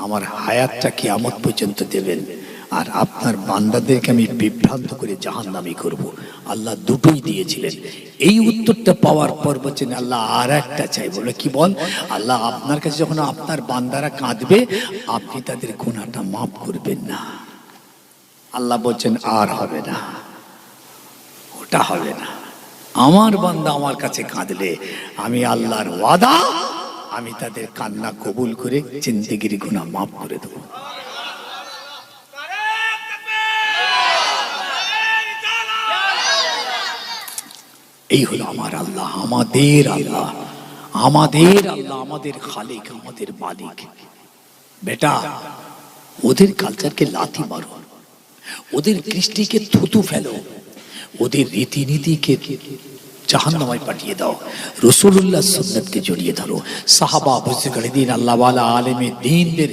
আমার হায়াতটা কিয়ামত পর্যন্ত দেবেন, আর আপনার বান্দাদেরকে আমি বিভ্রান্ত করে জাহান্নামী করব। আল্লাহ দুটোই দিয়েছিলেন। এই উত্তরটা পাওয়ার পর বলছেন, আল্লাহ আর একটা চাই। বলে কি বল? আল্লাহ আপনার কাছে যখন আপনার বান্দারা কাঁদবে, আপনি তাদের গুনাহটা মাফ করবেন না। আল্লাহ বলছেন, আর হবে না, ওটা হবে না। আমার বান্দা আমার কাছে কাঁদলে আমি আল্লাহর ওয়াদা আমি তাদের কান্না কবুল করে জিন্দেগির গুনাহ মাফ করে দেব। এই হলো আমার আল্লাহ, আমাদের আল্লাহ, আমাদের আল্লাহ, আমাদের খালিক, আমাদের মালিক। বেটা, ওদের কালচারকে লাথি মারো, ওদের কৃষ্টিকে থুতু ফেলো, ওদের রীতিনীতিকে জাহান্নামে পাঠিয়ে দাও, রাসূলুল্লাহ সুন্নাতকে জড়িয়ে ধরো, সাহাবা বুজুর্গদের আল্লাহ ওয়ালা আলেমে দ্বীনদের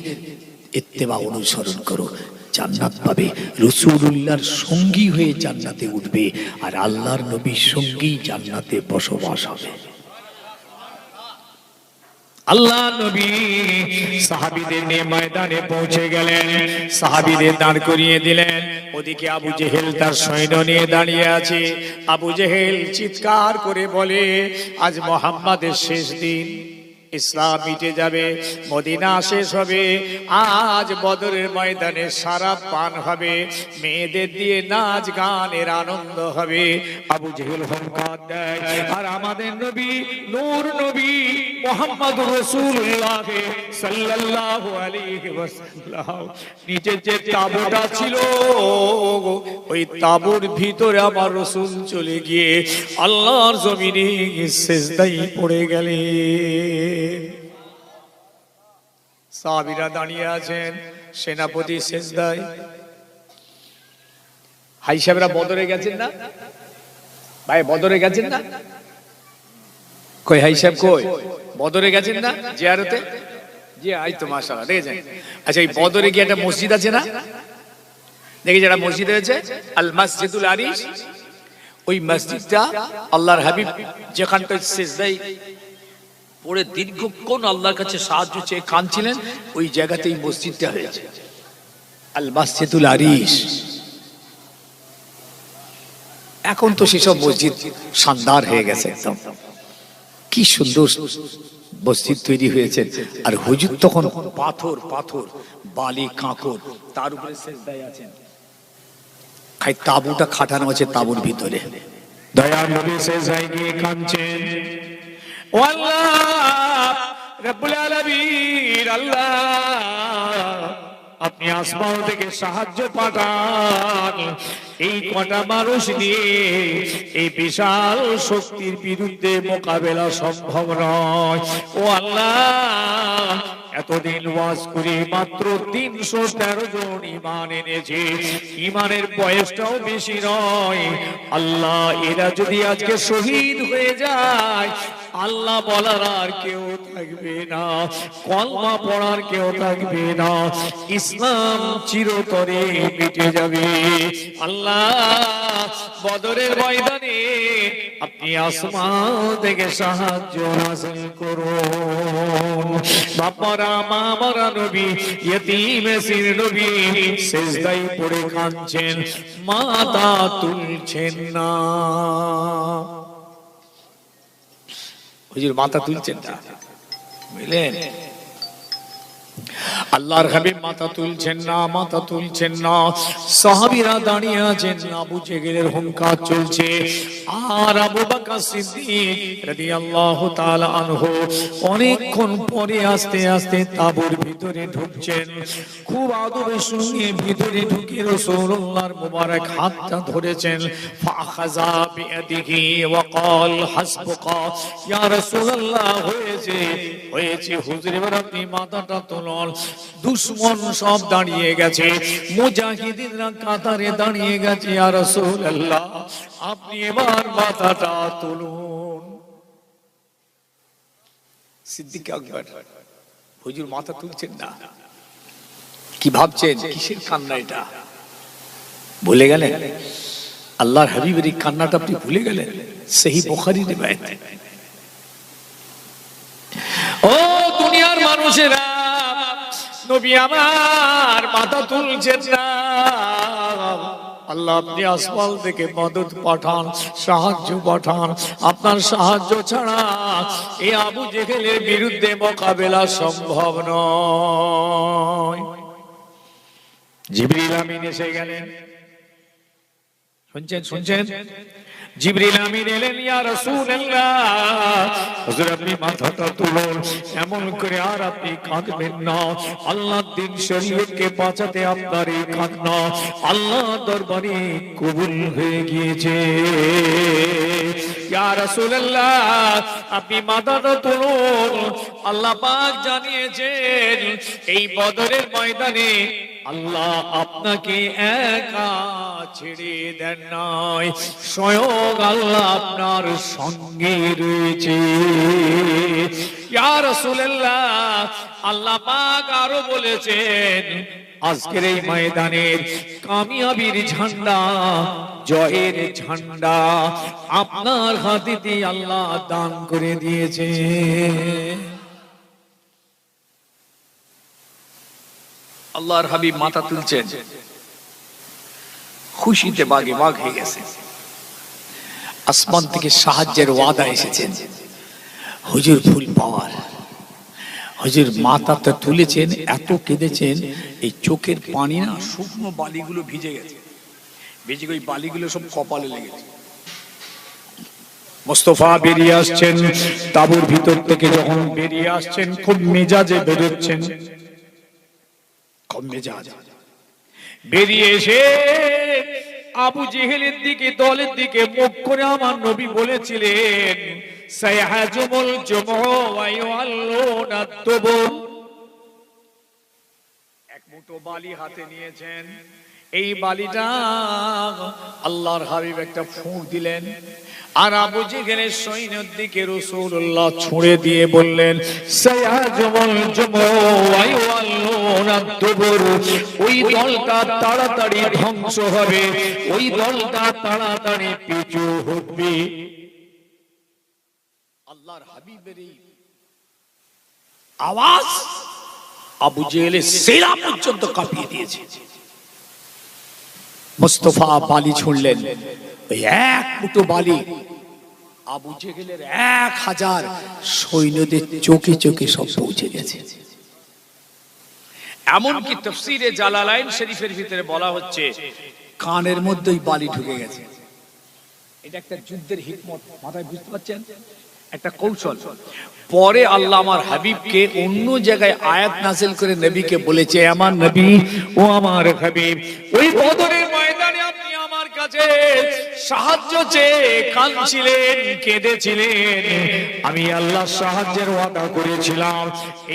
ইত্তেবা অনুসরণ করো, জান্নাত পাবে। রাসূলুল্লাহর সঙ্গী হয়ে জান্নাতে উঠবে, আর আল্লাহর নবীর সঙ্গী জান্নাতে বসবাস হবে। আল্লাহ নবী সাহাবীদের নিয়ে ময়দানে পৌঁছে গেলেন, সাহাবীদের দাঁড় করিয়ে দিলেন। ওদিকে আবু জেহেল তার সৈন্য নিয়ে দাঁড়িয়ে আছে। আবু জেহেল চিৎকার করে বলে, আজ মুহাম্মাদের শেষ দিন, ইসলাম মিটে যাবে, মদিনা শেষ হবে, আজ বদরের ময়দানে শরাব পান হবে, মেয়েদের দিয়ে নাচ গানের আনন্দ হবে। আবু জেহেল হুঙ্কার দেয়, আর আমাদের নবী, নূর নবী মুহাম্মদুর রাসূলুল্লাহ সাল্লাল্লাহু আলাইহি ওয়াসাল্লাম নিচে যে তাঁবুটা ছিল, ওই তাঁবুর ভিতরে আমার রাসূল চলে গিয়ে আল্লাহর জমিনে সিজদায় পড়ে গেলেন। সাহাবীরা দাঁড়িয়ে আছেন, সেনাপতি সিজদায়। হাই সাহেবরা বদরে গেছেন না ভাই? বদরে গেছেন না? কই হাই সাহেব কই? বদরে গেছেন না জিয়ারতে? জি আই তো মাশাআল্লাহ, দেখেছেন? আচ্ছা, এই বদরে গিয়ে একটা মসজিদ আছে না? দেখি যেটা মসজিদ হয়েছে আল মসজিদুল আরিশ, ওই মসজিদটা আল্লাহর হাবিব যেখানটায় সিজদায় পড়ে দীর্ঘক্ষণ আল্লাহর কাছে সাহায্য চেয়ে কাঁদছিলেন, ওই জায়গাতেই মসজিদটা হয়েছে আল মসজিদুল আরিশ। এখন তো সেসব মসজিদ শানদার হয়ে গেছে, একদম কি সুন্দর মসজিদ তৈরি হয়েছে। আর হুজুর তখন পাথর পাথর, বালি কাঁকর, তার উপরে সিজদায় আছেন। খাই তাঁবুটা খাটানো আছে তাঁবুর ভিতরে। দয়ার নবী সিজদায় গিয়ে কাঁদছেন, ও আল্লাহ রব্বুল আলামিন, আল্লাহ আপনি আসমান থেকে সাহায্য পাঠান, এই কটা মানুষ নিয়ে এই বিশাল শক্তির বিরুদ্ধে মোকাবেলা সম্ভব নয়। ও আল্লাহ, এতদিন ওয়াজ করে মাত্র 313 জন ঈমান এনেছে, ঈমানের বয়সটাও বেশি নয়। আল্লাহ, এরা যদি আজকে শহীদ হয়ে যায়, আল্লাহ বলার আর কেউ থাকবে না, কলমা পড়ার কেউ থাকবে না, ইসলাম চিরতরে মিটে যাবে। আল্লাহ, বদরের ময়দানে আপনি আসমান থেকে সাহায্য হাসিল করুন। বাবারা মামারা নবী, ইয়তীম এসির নবী সিজদায় পড়ে কাঁদছেন, মাথা তুলছেন না। হুজুর মাথা তুলছেন না, বুঝলেন? আল্লাহর হাবিব মাথা তুলছেন না, মাথা তুলছেন না। সাহাবীরা দাঁড়িয়ে আছেন, আবু জেহেলের হুঙ্কার চলছে। আর আবু বকর সিদ্দিক রাদিয়াল্লাহু তাআলা আনহু অনেকক্ষণ পরে আস্তে আস্তে তাঁবুর ভিতরে ঢুকছেন। খুব আদবের সঙ্গে ভিতরে ঢুকে রাসূলুল্লাহর মুবারক হাতটা ধরেছেন। ফাখাযা বিয়াদিহি ওয়া ক্বাল হাসবুকা, ইয়া রাসূলুল্লাহ, হয়েছে হয়েছে হুজুর, এবার আপনি মাথাটা তুলুন। দুশমন সব দাঁড়িয়ে গেছে, মুজাহিদিনরা কাতারে দাঁড়িয়ে গেছে। ইয়া রাসূলুল্লাহ, আপনি এবার মাথাটা তুলুন। সিদ্দিক আকবর, হুজুর মাথা তুলছেন না, কি ভাবছেন? কিসের কান্না এটা? ভুলে গেলেন আল্লাহর হাবিবের এই কান্নাটা? আপনি ভুলে গেলেন? সহিহ বুখারী রিওয়ায়াত। ও দুনিয়ার মানুষেরা, নবী আমার মাথা তুলছেন না। আল্লাহ, আপনি আসমান থেকে মদদ পাঠান, সাহায্য পাঠান। আপনার সাহায্য ছাড়া এই আবু জেহেলের বিরুদ্ধে মোকাবেলা সম্ভব নয়। জিবরিল আমিন এসে গেলেন। শুনছেন শুনছেন? জিবরিল আমিন এলেন, ইয়া রাসূলুল্লাহ, হুজুর আপনি মাথাটা তুলুন, এমন করে আর আপনি কাঁদবেন না। আল্লাহর দ্বীন শরীয়তকে বাঁচাতে আপনার এই কান্না আল্লাহ দরবারে কবুল হয়ে গিয়েছে। ইয়া রাসূলুল্লাহ, আপনি মাথাটা তুলুন। আল্লাহ পাক জানিয়েছেন এই বদরের ময়দানে আল্লাহ আপনাকে একা ছেড়ে দেন নাই, স্বয়ং আল্লাহ আপনার সঙ্গে রয়েছে। ইয়া রাসূলুল্লাহ, আল্লাহ পাক আরো বলেছেন আজকের এই ময়দানের কামিয়াবির ঝান্ডা, জয়ের ঝান্ডা আপনার হাতেতে আল্লাহ দান করে দিয়েছে। আল্লাহর হাবিব মাথা তুলছেন, খুশিতে বাগে বাগ হয়ে গেছে। আসমান থেকে সাহায্যের ওয়াদা এসেছেন, হুজুর ফুল পাওয়ার। হুজুর মাথাটা তুলেছেন, এত কেঁদেছেন, এই চোখের পানি না শুকনো বালিগুলো ভিজে গেছে, ভিজে ওই বালিগুলো সব কপালে লেগেছে। মুস্তাফা বেরিয়ে আসছেন তাঁবুর ভিতর থেকে, যখন বেরিয়ে আসছেন খুব মেজাজে বেরোচ্ছেন, খুব মেজাজ। বেরিয়ে এসে আবু জেহেলের দিকে, দলের দিকে মুখ করে আমার নবী বলেছিলেন, সায়াহাজুমুল জুমউ ওয়া ইউআল্লুনা দুবুর। এক মুঠো বালি হাতে নিয়েছেন, এই বালিটা আল্লাহর হাবিব একটা ফুঁক দিলেন, আর আবু জেহেলের সৈন্যের দিকে রাসূলুল্লাহ ছুঁড়ে দিয়ে বললেন, সায়াহাজুমুল জুমউ ওয়া ইউআল্লুনা দুবুর। ওই দলটা তাড়াতাড়ি ধ্বংস হবে, ওই দলটা তাড়াতাড়ি পিছু হটবে। আল্লাহর হাবিবের এই আওয়াজ আবু জেহেলের শিরা পর্যন্ত কাঁপিয়ে দিয়েছে। মুস্তাফা বালি ছুঁড়লেন, ওই এক মুঠো বালি আবু জেহেলের 1000 সৈন্যদের চোখে চোখে সব পৌঁছে গেছে। এমনকি তাফসীরে জালালাইন শরীফের ভিতরে বলা হচ্ছে কানের মধ্যে ওই বালি ঢুকে গেছে। এটা একটা যুদ্ধের হিকমত, মাথায় বুঝতে পারছেন, একটা কৌশল। পরে আল্লাহ আমার হাবিবকে অন্য জায়গায় আয়াত নাযিল করে নবীকে বলেছে, আমার নবী ও আমার হাবিব, ওই বদরের ময়দানে আপনি আমার কাছে সাহায্য চেয়ে কাঁদছিলেন, কেঁদেছিলেন, আমি আল্লাহ সাহায্যের ওয়াদা করেছিলাম।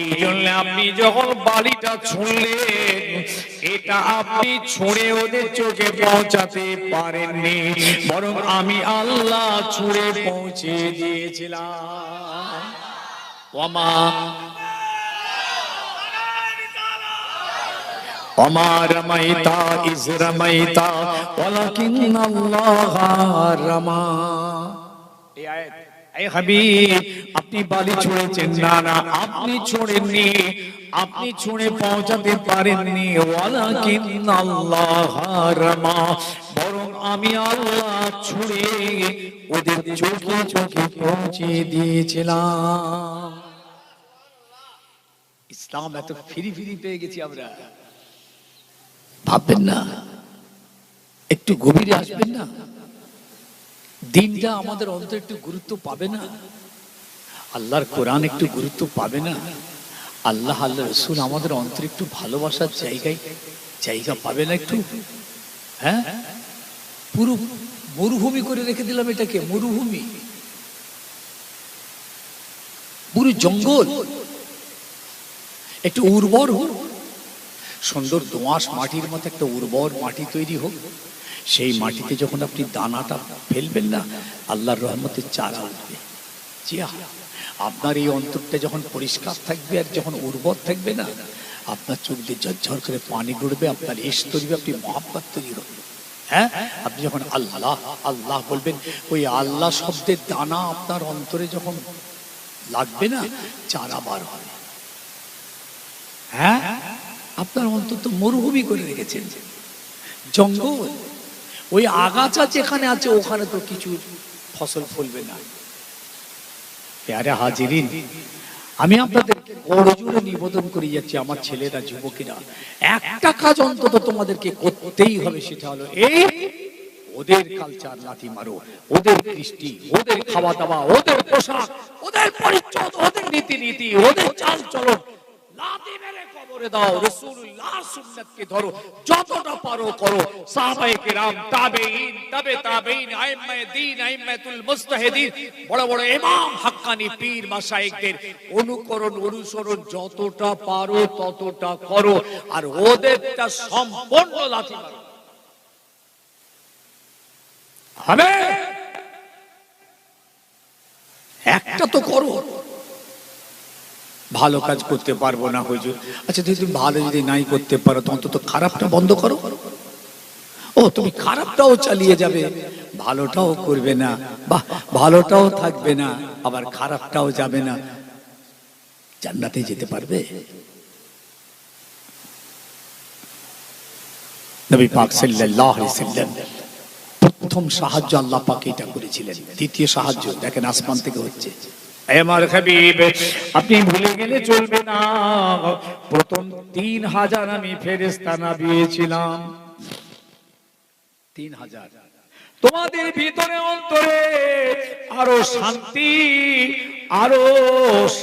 এই জন্য আপনি যখন বালিটা ছুঁড়লেন, এটা আপনি ছুঁড়ে ওদের চোখে পৌঁছাতে পারেননি, বরং আমি আল্লাহ ছুঁড়ে পৌঁছে দিয়েছিলাম। ওমা রামাইতা ইজ রামাইতা ওয়ালাকিন্নাল্লাহ রামা। এই আয়াত, এই হাবিব আপনি বালি ছুঁড়েছেন, না না আপনি ছুঁড়েননি, আপনি ছুঁড়ে পৌঁছাতে পারেননি, ওয়ালাকিন্নাল্লাহ রামা, বরং আমি আল্লাহ ছুঁড়ে ওদের চোখে চোখে পৌঁছে দিয়েছিলাম। ইসলাম এত ফিরি ফিরি পেয়ে গেছি আমরা, ভাববেন না, একটু গভীরে আসবেন না, দিনটা আমাদের অন্তরে একটু গুরুত্ব পাবে না, আল্লাহর কোরআন একটু গুরুত্ব পাবে না, আল্লাহ আল্লাহ রসুল আমাদের অন্তরে একটু ভালোবাসার জায়গা পাবে না একটু? হ্যাঁ, পুরো মরুভূমি করে রেখে দিলাম এটাকে, মরুভূমি, পুরো জঙ্গল। একটু উর্বর হোক, সুন্দর দোআঁশ মাটির মতো একটা উর্বর মাটি তৈরি হোক, সেই মাটিতে যখন আপনি দানাটা ফেলবেন না, আল্লাহর রহমতের চারা উঠবে। জি হ্যাঁ, আপনার এই অন্তরটা যখন পরিষ্কার থাকবে আর যখন উর্বর থাকবে না, আপনার চোখ দিয়ে ঝরঝর করে পানি গড়বে, আপনার ইশক তৈরি হবে, আপনি মহব্বত তৈরি হবে। হ্যাঁ, আপনি যখন আল্লাহ আল্লাহ বলবেন, ওই আল্লাহ শব্দের দানা আপনার অন্তরে যখন লাগবে না, চারা বার হবে। হ্যাঁ, আপনার অন্তর তো মরুভূমি করে রেখেছেন, জঙ্গল, ওই আগাছা যেখানে আছে ওখানে তো কিছু ফসল ফলবে না। প্যারে হাজিরিন, আমি আপনাদের করজোড়ে নিবেদন করে যাচ্ছি, আমার ছেলেরা, যুবকেরা, একটা কাজ অন্তত তোমাদেরকে করতেই হবে, সেটা হলো এই ওদের কালচার লাথি মারো, ওদের কৃষ্টি, ওদের খাওয়া দাওয়া, ওদের পোশাক, ওদের পরিচ্ছদ, ওদের নীতি, ওদের চাল চলন লাথি মেরে কবরে দাও। রাসূলুল্লাহর সুন্নাতকে ধরো, যতটা পারো করো। সাহাবায়ে কেরাম, তাবেঈন, তবে তাবেঈন, আইম্মায়ে দ্বীন, আইম্মাতুল মুজতাহিদিন, বড় বড় ইমাম, হাক্কানি পীর, মাশায়েখদের অনুসরণ যতটা পারো ততটা করো, আর ওদেরটা সম্পূর্ণ লাথি মারো। হবে একটা তো করো। ভালো কাজ করতে পারবো না হুজুর, আচ্ছা তুমি ভালো যদি নাই করতে পারো তো অন্তত খারাপটা বন্ধ করো। ও তুমি খারাপটাও চালিয়ে যাবে, ভালোটাও করবে না, বাহ ভালোটাও থাকবে না, আবার খারাপটাও যাবে না, জান্নাতে যেতে পারবে? নবী পাক সাল্লাল্লাহু আলাইহি ওয়াসাল্লাম প্রথম সাহায্য আল্লাহ পাক এটা করেছিলেন। দ্বিতীয় সাহায্য দেখেন আসমান থেকে হচ্ছে। আমার হাবিব, আপনি ভুলে গেলে চলবে না, প্রথম 3000 আমি ফেরেশতা নামিয়েছিলাম। 3000 তোমাদের ভিতরে অন্তরে আরো শান্তি, আরো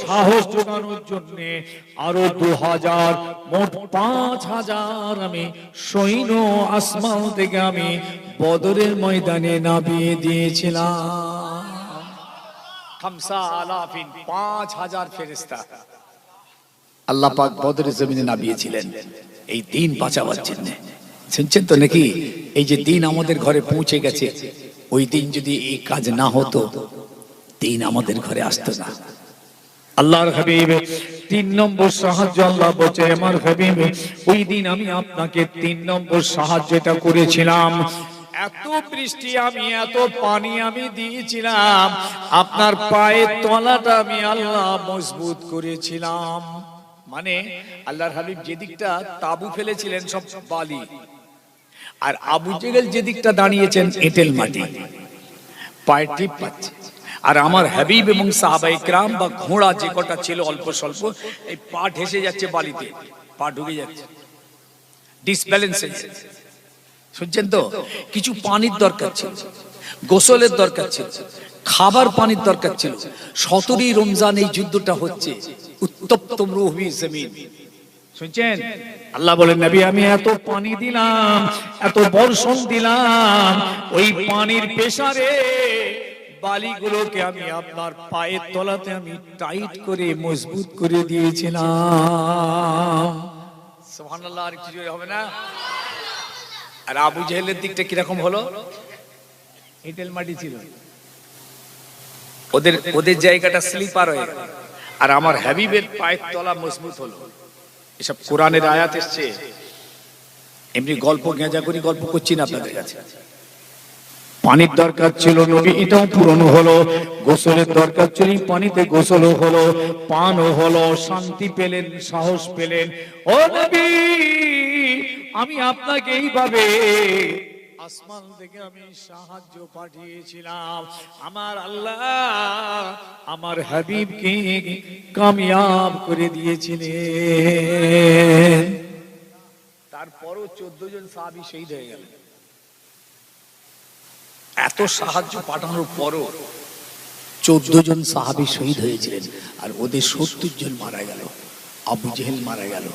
সাহস জোগানোর জন্য আরো 2000, মোট 5000 আমি সৈন্য আসমান থেকে আমি বদরের ময়দানে নামিয়ে দিয়েছিলাম। 5000 ফেরেশতা আল্লাহ পাক বদরের জমিনে নামিয়েছিলেন এই দিন বাঁচাবার জন্য। শুনছেন তো নাকি? এই যে দিন আমাদের ঘরে পৌঁছে গেছে, ওই দিন যদি এই কাজ না হতো দিন আমাদের ঘরে আসতো না। আল্লাহর হাবিব 3 নম্বর সাহায্য আল্লাহ বলছে, আমার হাবিব ওই দিন আমি আপনাকে 3 নম্বর সাহায্যটা করেছিলাম। এত বৃষ্টি আমি, এত পানি আমি দিয়েছিলাম, আপনার পায়ের তলাটা আমি আল্লাহ মজবুত করেছিলাম। মানে আল্লাহর হাবিব যেদিকটা তাবু ফেলেছিলেন সব বালি, আর আবু জেহেল যেদিকটা দাঁড়িয়েছেন এঁটেল মাটি, পায়ের টিপ পাচ্ছে। আর আমার হাবিব এবং সাহাবায়ে কেরাম বা ঘোড়া যে কটা ছিল অল্প স্বল্প, এই পা ঢেসে যাচ্ছে বালিতে, পা ঢুকে যাচ্ছে, ডিসব্যালেন্স হয়ে যাচ্ছে। শুনছেন তো? কিছু পানির দরকার ছিল, গোসলের দরকার ছিল, খাবার পানির দরকার ছিল। 17ই রমজান এই যুদ্ধটা হচ্ছে, উত্তপ্ত রুহি জমিন। শুনছেন? আল্লাহ বলেন, নবী আমি এত পানি দিলাম, এত বর্ষণ দিলাম, ওই পানির প্রেসারে বালিগুলোকে আমি আপনার পায়ের তলাতে আমি টাইট করে মজবুত করে দিয়েছিলাম। সুবহানাল্লাহ। আর কিছু হবে না? আর আবু জেহেলের দিকটা কিরকম হলো? এঁটেল মাটি ছিল, ওদের জায়গাটা স্লিপার হয়ে গেল, আর আমার হাবিবের পায়ের তলা মজবুত হলো। এসব কোরআনের আয়াত এসছে, এমনি গল্প গেঁজা করি গল্প করছি না আপনাদের কাছে। পানির দরকার ছিল, নবী এটাও পূরণ হলো। গোসলের দরকার ছিল, পানিতে গোসলও হলো, পানও হলো, শান্তি পেলেন, সাহস পেলেন। ও নবী আমি আপনাকে এইভাবে আসমান থেকে আমি সাহায্য পাঠিয়েছিলাম। আমার আল্লাহ আমার হাবিবকে কামিয়াব করে দিয়েছিলেন। তারপরও 14 জন সাহাবী শহীদ হয়ে গেল। এত সাহায্য পাঠানোর পরও 14 জন সাহাবী শহীদ হয়েছিলেন, আর ওদের 70 জন মারা গেল। আবু জেহেল মারা গেল,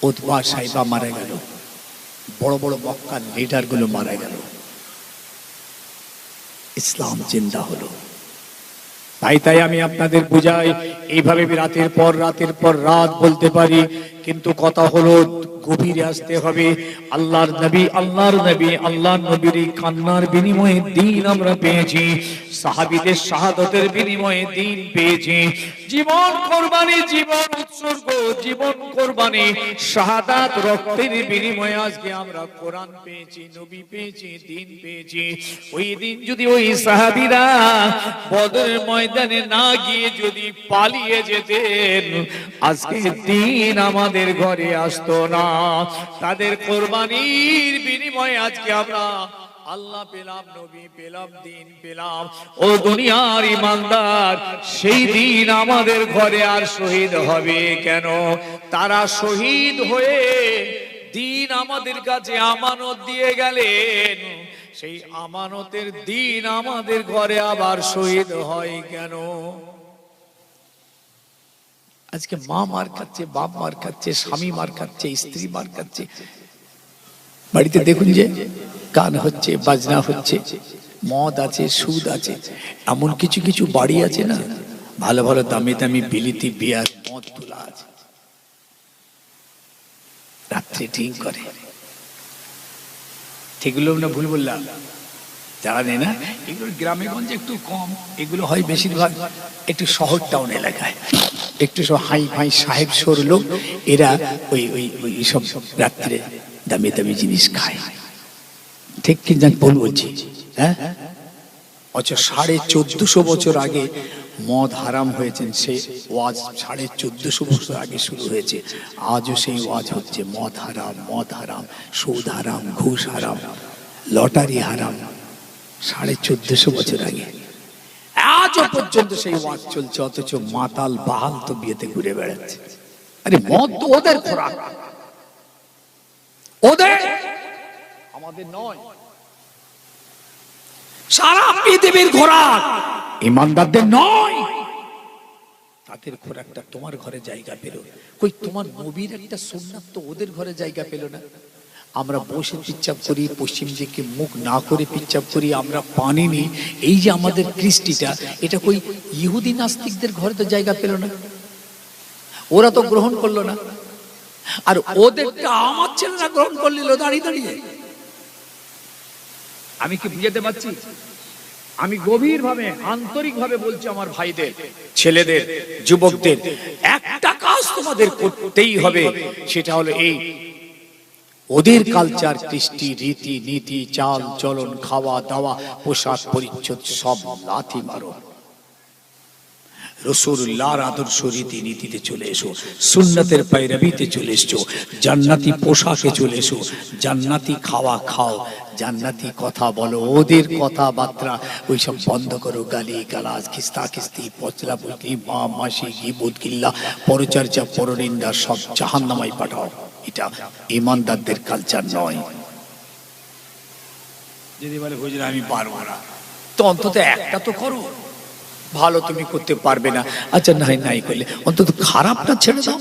উতবা সাইবা মারা গেল, বড় বড় মক্কার লিডার গুলো মারা গেল। ইসলাম জিন্দা হলো। তাই আমি আপনাদের বুঝাই, এইভাবে রাতের পর রাত বলতে পারি, কিন্তু কথা হলো গভীরে আসতে হবে। আল্লাহর নবী আল্লাহর নবীর কান্নার বিনিময়ে দিন আমরা পেয়েছি, সাহাবীদের শাহাদাতের বিনিময়ে দিন পেয়েছি। জীবন কোরবানি, জীবন উৎসর্গ, জীবন কোরবানি, শাহাদাত, রক্তের বিনিময়ে আজকে আমরা কোরআন পেয়েছি, নবী পেয়েছি, দিন পেয়েছি। ওই দিন যদি ওই সাহাবীরা বদরের ময়দানে না গিয়ে যদি পালিয়ে যেতেন, আজকে দিন আমাদের ঘরে আসতো না। তাদের কোরবানির বিনিময়ে আজকে আমরা আল্লাহ পেলাম, নবী পেলাম, দিন পেলাম। ও দুনিয়ার ইমানদার, সেই দিন আমাদের ঘরে আর শহীদ হবে কেন? তারা শহীদ হয়ে দিন আমাদের কাছে আমানত দিয়ে গেলেন, সেই আমানতের দিন আমাদের ঘরে আবার শহীদ হয় কেন? আজকে মা মার খাচ্ছে, বাপ মার খাচ্ছে, স্বামী মার খাচ্ছে, স্ত্রী মার খাচ্ছে। বাড়িতে দেখুন যে গান হচ্ছে, বাজনা হচ্ছে, মদ আছে, সুদ আছে। এমন কিছু কিছু বাড়ি আছে না, ভালো ভালো দামি দামি বিলিতি বিয়ার মদ তোলা আছে, রাত্রে ড্রিঙ্ক করে। ঠিকগুলো না ভুল বললাম? যারা নেই না, এগুলো গ্রামে গঞ্জে একটু কম, এগুলো হয় বেশিরভাগ একটু শহর টাউন এলাকায়, একটু সব হাই ফাই সাহেব সর লোক, এরা ওই ওই ওই সব রাত্রে দামি দামি জিনিস খায়। ঠিক কি জান বলছি? হ্যাঁ, আচ্ছা 1450 বছর আগে মদ হারাম হয়েছেন, সেই ওয়াজ 1450 বছর আগে শুরু হয়েছে, আজও সেই ওয়াজ হচ্ছে। মদ হারাম, মদ হারাম, সুদ হারাম, ঘুষ হারাম, লটারি হারাম। 1450 বছর আগে আজও পর্যন্ত সেই ওয়াজ চলছে, অথচ মাতাল বাহাল তো বিয়েতে ঘুরে বেড়াচ্ছে। আরে মদ তো ওদের খোরাক, ওদের, আমাদের নয়। সারা পৃথিবীর খোরাক, ইমানদারদের নয়। তাদের খোরাকটা তোমার ঘরে জায়গা পেল কই? তোমার নবীর একটা সুন্নাত তো ওদের ঘরে জায়গা পেল না। আমরা বসে পিচ্চাপ করি, পশ্চিম দিকে মুখ না করে পিচ্চাপ করি, আমরা পানি নিই। এই যে আমাদের কৃষ্টিটা, এটা কই ইহুদি নাস্তিকদের ঘরে তো জায়গা পেল না, ওরা তো গ্রহণ করলো না। আর ওদেরটা আমার ছেলেরা গ্রহণ করলিল দাঁড়িয়ে দাঁড়িয়ে। আমি কি বুঝাতে পারছি? আমি গভীর ভাবে আন্তরিক ভাবে বলছি আমার ভাইদের, ছেলেদের, যুবকদের, একটা কাজ তোমাদের করতেই হবে, সেটা হলো এই ওদের কালচার, কৃষ্টি, রীতি নীতি, চাল চলন, খাওয়া দাওয়া, পোশাক পরিচ্ছদ সব লাথি মারো। রাসূলুল্লাহর আদর্শ রীতি নীতিতে চলে এসো, সুন্নতের पैरवीতে চলে এসো, জান্নাতি পোশাকে চলে এসো, জান্নাতি খাওয়া খাও, জান্নাতি কথা বলো। ওদের কথাবার্তা ওইসব বন্ধ করো, গালি গালাজ, খিস্তা খিস্তি, পচলা পুচলি, মা মাসি, গিবত গিল্লা, পরচর্চা, পরনিন্দা সব জাহান্নামায় পাঠাও। এটা ইমানদারদের কালচার নয়। যদি বলে হুজুর আমি পারবো না, তো অন্তত একটা তো করো। ভালো তুমি করতে পারবে না, আচ্ছা নাই নাই করলে অন্তত খারাপটা ছেড়ে দাও,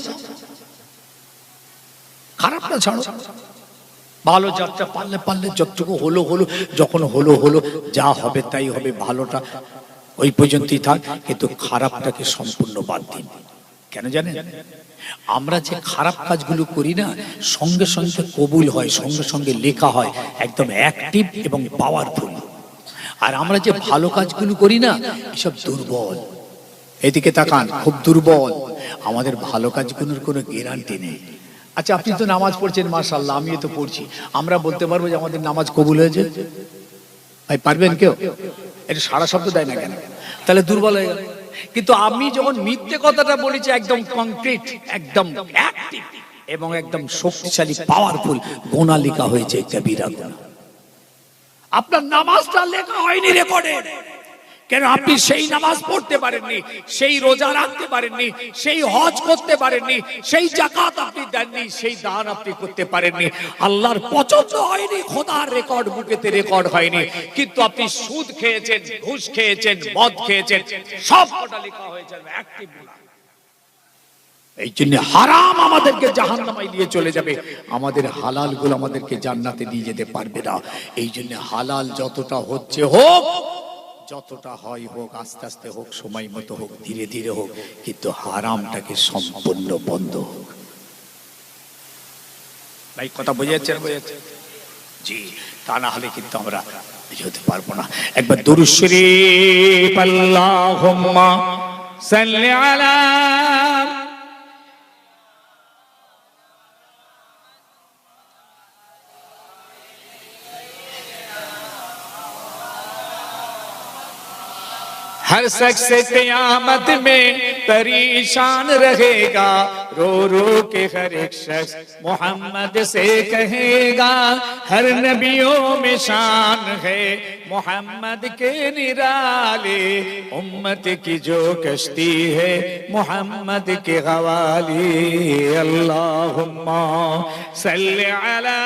খারাপটা ছাড়ো। ভালো যাত্রা পারলে পারলে, যতটুকু হলো হলো, যখন হলো হলো, যা হবে তাই হবে, ভালোটা ওই পর্যন্তই থাক, কিন্তু খারাপটাকে সম্পূর্ণ বাদ দিন। কেন জানেন? আমরা যে খারাপ কাজগুলো করি না, সঙ্গে সঙ্গে কবুল হয়, সঙ্গে সঙ্গে লেখা হয়, একদম অ্যাক্টিভ এবং পাওয়ারফুল। আর আমরা যে ভালো কাজগুলো করি না, এসব দুর্বল। এদিকে তাকান, খুব দুর্বল। আমাদের ভালো কাজগুলোর কোনো গ্যারান্টি নেই। আচ্ছা আপনি তো নামাজ পড়ছেন, মাশাআল্লাহ, আমিও তো পড়ছি, আমরা বলতে পারবো যে আমাদের নামাজ কবুল হয়েছে? ভাই পারবেন কেউ? এটা সারা শব্দ দেয় না কেন? তাহলে দুর্বল হয়ে গেল। কিন্তু আমি যখন মিথ্যে কথাটা বলেছি, একদম কংক্রিট, একদম অ্যাক্টিভ এবং একদম শক্তিশালী, পাওয়ারফুল, গুনাহ লেখা হয়েছে, কবিরা গুনাহ। আপনার নামাজটা লেখা হয়নি রেকর্ডে, কেন? আপনি সেই নামাজ পড়তে পারেননি, সেই রোজা রাখতে পারেননি, সেই হজ করতে পারেননি, সেই যাকাত আপনি দেননি, সেই দান আপনি করতে পারেননি। আল্লাহর পছন্দ হয়নি, খোদার রেকর্ড বুকেতে রেকর্ড হয়নি। কিন্তু আপনি সুদ খেয়েছেন, ঘুষ খেয়েছেন, মদ খেয়েছেন, সব কটা লেখা হয়েছে অ্যাক্টিভ গুনাহ। এই জন্য হারাম আমাদেরকে জাহান্নামে নিয়ে চলে যাবে, আমাদের হালাল গুলো আমাদেরকে জান্নাতে নিয়ে যেতে পারবে না। এই জন্য হালাল যতটা হচ্ছে হোক, যতটা হয় হোক, আস্তে আস্তে হোক, সময় মতো হোক, ধীরে ধীরে হোক, কিন্তু হারামটাকে সম্পূর্ণ বন্ধ হোক। ভাই কথা বোঝাচ্ছেন? বোঝাচ্ছে জি, তা না হলে কিন্তু আমরা বুঝতে পারবো না। একবার দুরূদ শরীফ, আল্লাহুম্মা সাল্লি আলা हर शख्स क़यामत में परेशान रहेगा, रो रो के हर एक शख्स मोहम्मद से कहेगा। हर नबियों में शान है मोहम्मद के निराले, उम्मत की जो कश्ती है मोहम्मद के हवाले। अल्लाहुम्मा सल्ली अला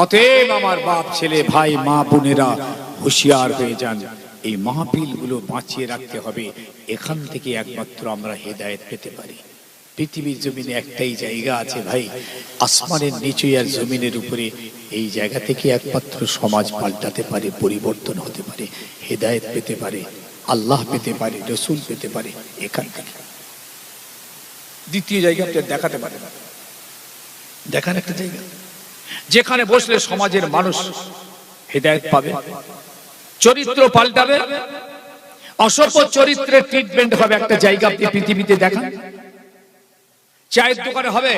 অতএব আমার বাপ, ছেলে, ভাই, মা, বোনেরা হুঁশিয়ার হয়ে যান। এই মাহফিলগুলো বাঁচিয়ে রাখতে হবে। এখান থেকে একমাত্র আমরা হেদায়েত পেতে পারি। পৃথিবীর জমিনে একটাই জায়গা আছে ভাই, আসমানের নিচে আর জমিনের উপরে। এই জায়গা থেকে একমাত্র সমাজ পাল্টাতে পারে, পরিবর্তন হতে পারে, হেদায়েত পেতে পারে, আল্লাহ পেতে পারে, রসুল পেতে পারে এখান থেকে। দ্বিতীয় জায়গা আপনি দেখাতে পারেন, দেখান একটা জায়গা যেখানে বসলে সমাজের মানুষ হেদায়েত পাবে, চরিত্র পাল্টাবে, অসভ্য চরিত্রের ট্রিটমেন্ট হবে। একটা জায়গা আপনি পৃথিবীতে দেখান। চায়ের দোকানে হবে,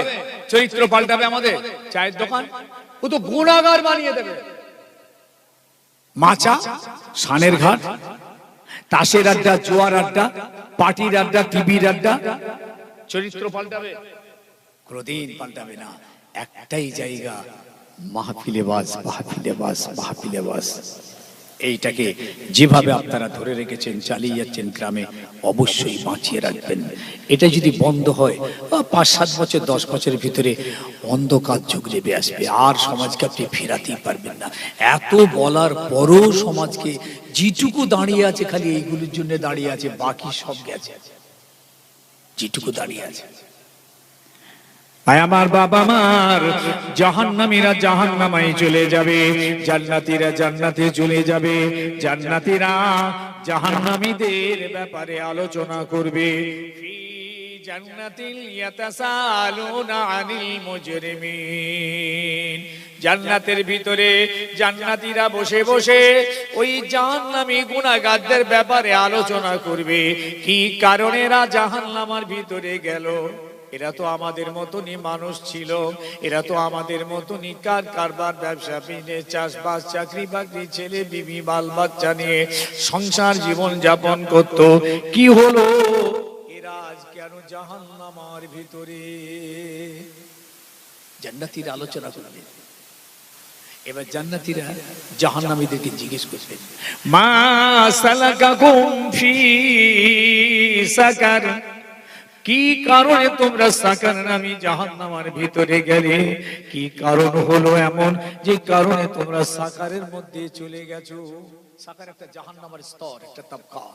চরিত্র পাল্টাবে আমাদের। চায়ের দোকান ও তো গুণাগার বানিয়ে দেবে। মাচা, সানের ঘাট, তাসের আড্ডা, জোয়ার আড্ডা, পার্টির আড্ডা, টিভির আড্ডা, চরিত্র পাল্টাবে? কোনদিন পাল্টাবে না। একটাই জায়গা, মাহফিলে বাস, মাহফিলে বাস, মাহফিলে বাস। এইটাকে যেভাবে আপনারা ধরে রেখেছেন, চালিয়ে যাচ্ছেন গ্রামে, অবশ্যই বাঁচিয়ে রাখবেন। এটা যদি বন্ধ হয় 5-7 বছর 10 বছরের ভিতরে অন্ধকার যুগ নেমে আসবে, আর সমাজকে আপনি ফেরাতেই পারবেন না। এত বলার পরও সমাজকে যেটুকু দাঁড়িয়ে আছে খালি এইগুলির জন্য দাঁড়িয়ে আছে, বাকি সব গেছে। যেটুকু দাঁড়িয়ে আছে, আমার বাবা মার, জাহান্নামীরা জাহান্নামায় চলে যাবে, জান্নাতীরা জান্নাতে চলে যাবে। জান্নাতীরা জাহান্নামীদের ব্যাপারে আলোচনা করবে। ফি জান্নাতিল ইয়াতাসালুনা আনিল মুজরিমিন। জান্নাতের ভিতরে জান্নাতীরা বসে বসে ওই জাহান্নামী গুনাহগারদের ব্যাপারে আলোচনা করবে। কি কারণে এরা জাহান্নামের ভিতরে গেল? এরা তো আমাদের মতনই মানুষ ছিল, এরা তো আমাদের মতনই কারবার, ব্যবসা, বিজনেস, চাষবাস, চাকরি বাকরি, ছেলে বিবি, বাল বাচ্চা নিয়ে সংসার জীবন যাপন করত। কি হলো এরা আজ কেন জাহান্নামের ভিতরে? জান্নাতীরা আলোচনা করবে। এবার জান্নাতীরা জাহান্নামীদেরকে জিজ্ঞেস করবেন, মা সালাকাকুম ফি সাকার? কি কারণে তোমরা সাকার নামী জাহান্নামের ভিতরে গেলে? কি কারণ হলো এমন যে কারণে তোমরা সাকারের মধ্যে চলে গেছো? সাকার একটা জাহান্নামের স্তর, একটা তাবকা।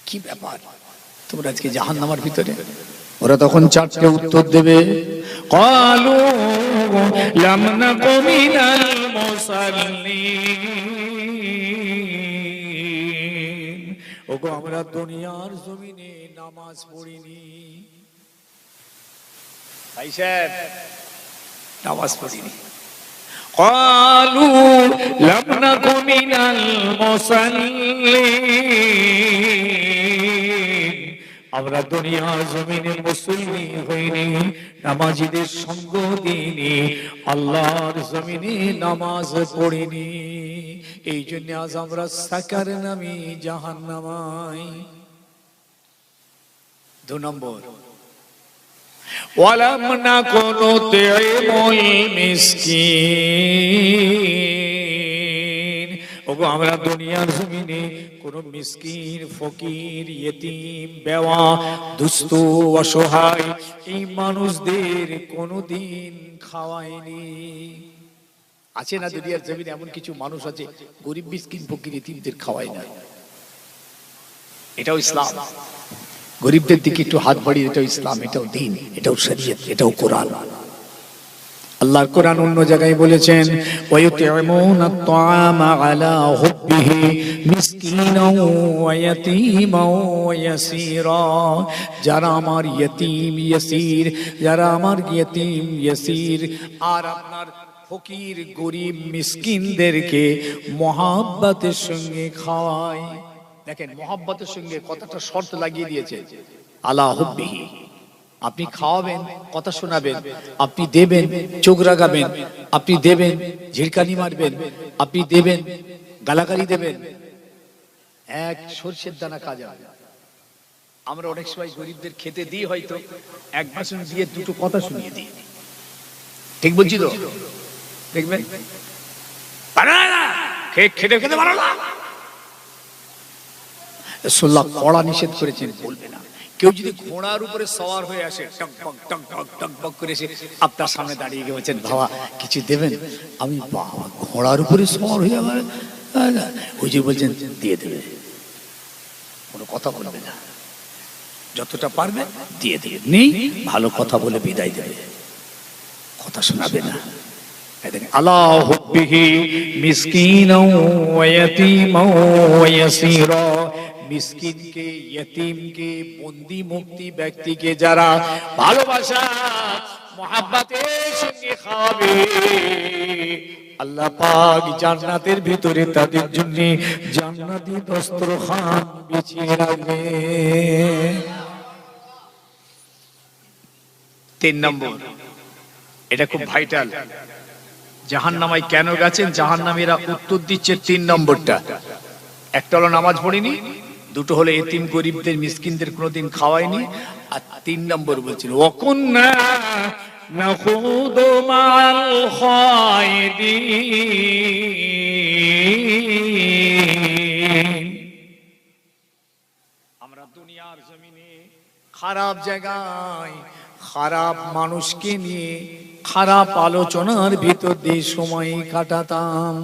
কি ব্যাপার তোমরা আজকে জাহান্নামের ভিতরে? ওরা তখন 4টে উত্তর দেবে। ক্বালু লাম নাকু মিনাল মুসাল্লিন। ওগো আমরা দুনিয়ার জমিনে নামাজ পড়িনি। ভাই সাহেব, নামাজ পড়িনি। ক্বালু লাম নাকু মিনাল মুসাল্লিন। আমরা দুনিয়ার জমিনে মুসল্লি হইনি, নামাজীদের সঙ্গ দিইনি, আল্লাহর জমিনে নামাজ পড়িনি। এই জন্য আজ আমরা সাকার নামী জাহান্নামায়। 2 নম্বর, ওয়ালাম নাকু নুতিমুল মিসকিন। ওগো আমরা দুনিয়ার জমিনে কোন মিসকিন, ফকির, ইয়েতিম, বেওয়া, দুস্থ, অসহায় এই মানুষদের কোনদিন খাওয়াইনি। আছে না দুনিয়ার জমিনে এমন কিছু মানুষ আছে গরিব, মিসকিন, ফকির, ইয়েতিমদের খাওয়ায় না? এটাও ইসলাম। গরিবদের দিকে একটু হাত বাড়িয়ে, এটাও ইসলাম, এটাও দ্বীন, এটাও শরীয়ত, এটাও কোরআন। আল্লাহর কোরআন অন্য জায়গায় বলেছেন, ওয়ায়ুতিমুনাত তাআমা আলা হুব্বিহি মিসকিনাও ওয়া ইয়াতীমাও ওয়া ইয়াসীরা। যারা আমার ইয়তীম, ইয়াসীর, যারা আমার ইয়তীম, ইয়াসীর আর আপনার ফকির, গরিব, মিসকিনদেরকে মহব্বতের সঙ্গে খাওয়ায়। দেখেন, মহব্বতের সঙ্গে কতটা শর্ত লাগিয়ে দিয়েছে। আলা হুব্বিহি, আপনি খাওয়াবেন, কথা শোনাবেন, আপনি দেবেন, চোখ রাগাবেন, আপনি দেবেন, ঝিড়কানি মারবেন, আপনি দেবেন, গালাগালি দেবেন। এক সরষের দানা কাজা। আমরা অনেক সময় গরিবদের খেতে দিই, হয়তো 1 বাসন দিয়ে 2টো কথা শুনিয়ে দিই। ঠিক বলছি তো? দেখবেন খেতে খেতে ভালো না, রাসূলুল্লাহ কড়া নিষেধ করেছেন, বলবে না। কেউ যদি ঘোড়ার উপরে সওয়ার হয়ে আসে, টকবক টকবক টকবক করে এসে আপনার সামনে দাঁড়িয়ে গিয়ে বলছেন, বাবা কিছু দেবেন? আমি, বাবা ঘোড়ার উপরে সওয়ার হয়ে আমার, হুজুর বলছেন দিয়ে দেবে, কোনো কথা বলবে না, যতটা পারবে দিয়ে দেবে, নেই ভালো কথা বলে বিদায় দেবে, কথা শোনাবে না। আলা হুব্বিহি মিসকিনাও ওয়া ইয়াতীমাও ওয়া ইয়াসীরা, মিসকিনকে, ইয়তীমকে, বন্দি মুক্তি ব্যক্তিকে যারা ভালোবাসা মুহাব্বতের সঙ্গে খাওয়াবে, আল্লাহ পাক জান্নাতের ভিতরে তাদের জন্য জান্নাতি দস্তরখান বিছিয়ে রাখবে। 3 নম্বর, এটা খুব ভাইটাল। জাহান্নামায় কেন গেছেন জাহান্নামীরা, উত্তর দিচ্ছে 3 নম্বরটা। একটা হলো নামাজ পড়িনি, দুটো হলো এতিম গরিবদের মিসকিনদের কোনোদিন খাওয়ায়নি, আর 3 নম্বর বলছিল ওয়াকুন্না নাখুদু মাল খায়দিন, আমরা দুনিয়ার জমিনে খারাপ জায়গায় খারাপ মানুষকে নিয়ে খারাপ আলোচনার ভিতর দিয়ে সময় কাটাতাম।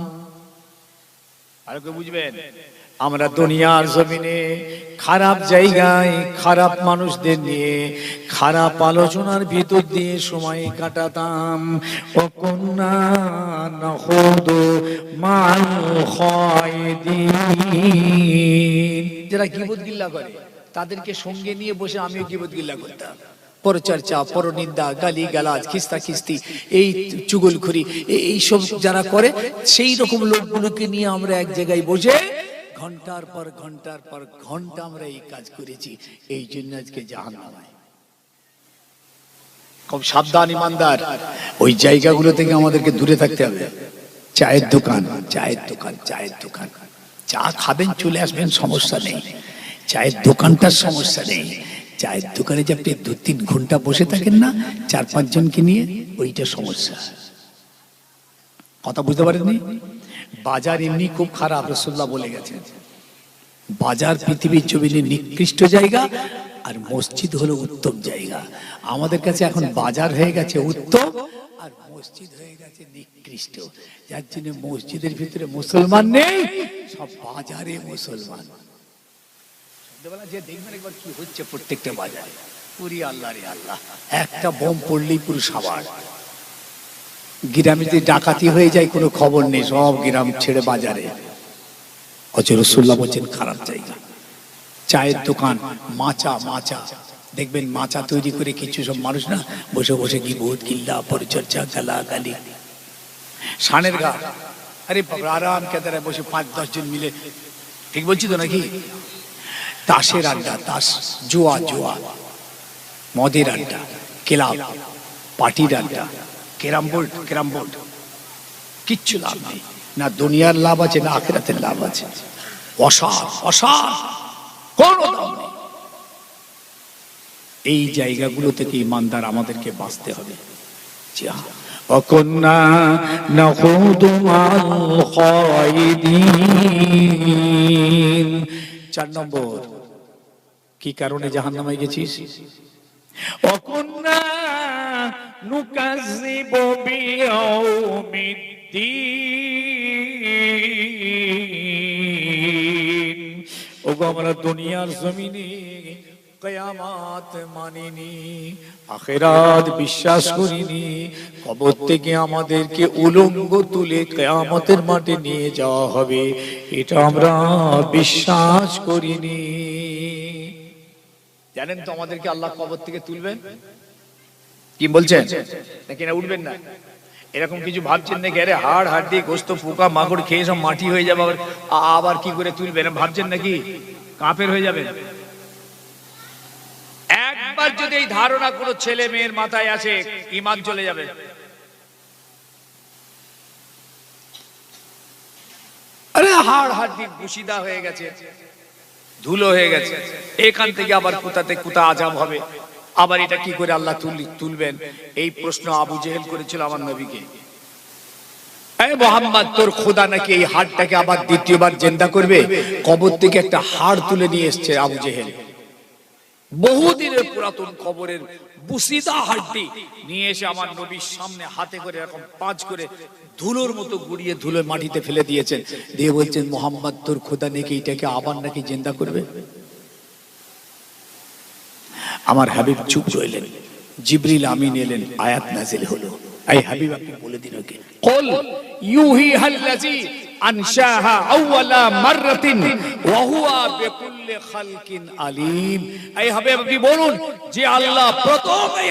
আর কেউ বুঝবেন, আমরা দুনিয়ার জমিনে খারাপ জায়গায় খারাপ মানুষদের নিয়ে খারাপ আলোচনার ভিতর দিয়ে সময় কাটাতাম। ওয়াকুন্না নাখুদু মাল খায়দিন, যারা গীবত গিল্লা করে তাদেরকে সঙ্গে নিয়ে বসে আমিও গীবত গিল্লা করতাম, পরচর্চা, পরনিন্দা, গালি গালাজ, খিস্তা খিস্তি, এই চুগলখড়ি, এইসব যারা করে সেই রকম লোকগুলোকে নিয়ে আমরা এক জায়গায় বসে ঘন্টার পর ঘন্টা আমরা এই কাজ করেছি। এই জন্য আজকে জাহান্নামে। খুব সাবধান ইমানদার, ওই জায়গাগুলো থেকে আমাদেরকে দূরে থাকতে হবে। চায়ের দোকান, চা খাবেন চলে আসবেন, সমস্যা নেই, চায়ের দোকানটার সমস্যা নেই। চায়ের দোকানে যে আপনি 2-3 ঘন্টা বসে থাকেন না 4-5 জনকে নিয়ে, ওইটা সমস্যা। কথা বুঝতে পারেননি? বাজার এমনি খুব খারাপ, রাসূলুল্লাহ বলে গেছেন বাজার পৃথিবীর জমিনে নিকৃষ্ট জায়গা, আর মসজিদ হলো উত্তম জায়গা। আমাদের কাছে এখন বাজার হয়ে গেছে উত্তম, আর মসজিদ হয়ে গেছে নিকৃষ্ট, যার জন্য মসজিদের ভিতরে মুসলমান নেই, সব বাজারে মুসলমান। যে দেখবেন একবার কি হচ্ছে প্রত্যেকটা বাজারে, পুরি আল্লাহ রে আল্লাহ, একটা বোম পড়লেই পুরো সাবাড়। গ্রামে যে ডাকাতি হয়ে যায় কোনো খবর নেই, সব গ্রাম ছেড়ে বাজারে। হযরত রাসূলুল্লাহ বলেন খারাপ জায়গা। চায়ের দোকান, মাচা দেখবেন, মাচা তৈরি করে কিছু সব মানুষ না বসে বসে গীবত গিল্লা পরিচর্যা গালাগালি। শানের গা, আরে বাবা আরাম কেদারে বসে 5-10 জন মিলে, ঠিক বলছি তো নাকি? তাসের আড্ডা, তাস, জুয়া, মদের আড্ডা, ক্লাব, পার্টির আড্ডা, ক্যারাম বোর্ড, কিচ্ছু লাভ নেই, না দুনিয়ার লাভ আছে না আখিরাতের লাভ আছে। অসার কোনো দাম নেই। এই জায়গাগুলো থেকে ইমানদার আমাদেরকে বাঁচতে হবে। ওয়াকুন্না নাখুদু মাল খায়দিন। 4 নম্বর, কি কারণে জাহান্নামে গেছিস? ওয়াকুন্না নুকাযযিবু বিয়াউমিদ্দিন, ওগো আমরা দুনিয়ার জমিনে কিয়ামত মানিনি, আখিরাত বিশ্বাস করিনি, কবর থেকে আমাদেরকে উলঙ্গ তুলে কিয়ামতের মাঠে নিয়ে যাওয়া হবে, এটা আমরা বিশ্বাস করিনি। জানেন তো আমাদেরকে আল্লাহ কবর থেকে তুলবেন, কি বলছেন নাকি না উঠবেন না? এরকম কিছু ভাবছেন নাকি? আরে হাড় হাড্ডি গোস্ত পোকা মাকড় খেয়ে সব মাটি হয়ে যাবে, আবার কি করে তুলবেন ভাবছেন নাকি? কাফের হয়ে যাবেন। একবার যদি এই ধারণা কোনো ছেলে মেয়ের মাথায় আসে, ঈমান চলে যাবে। আরে হাড় হাড্ডি বুশিদা হয়ে গেছে, ধুলো হয়ে গেছে, এখান থেকে আবার কোথা আযাব হবে, আবার এটা কি করে আল্লাহ তুলবেন? এই প্রশ্ন আবু জেহেল করেছিল আমার নবীকে। এই মুহাম্মদ, তোর খোদা নাকি এই হাড়টাকে আবার দ্বিতীয়বার জিন্দা করবে? কবর থেকে একটা হাড় তুলে নিয়ে এসেছে আবু জেহেল, বহুদিনের পুরাতন কবরের বুসিদা হাড্ডি নিয়ে এসে আমার নবীর সামনে হাতে করে এরকম পাঁচ করে ধুলোর মতো গুড়িয়ে ধুলো মাটিতে ফেলে দিয়েছেন, দিয়ে বলছেন মোহাম্মদ তোর খোদা নাকি এটাকে আবার নাকি জিন্দা করবে। আমার হাবিব চুপ রইলেন। জিবরিল আমিন এলেন, আয়াত নাজিল হলো। এই হাবিব আপনি বলে দিন ওকে, কুল ইউহিহাল্লাযী আনশাহা আউওয়ালা মাররাতিন ওয়া হুয়া বিকুল্লি খালকিন আলীম। এই হাবিব আপনি বলুন যে আল্লাহ প্রথম এই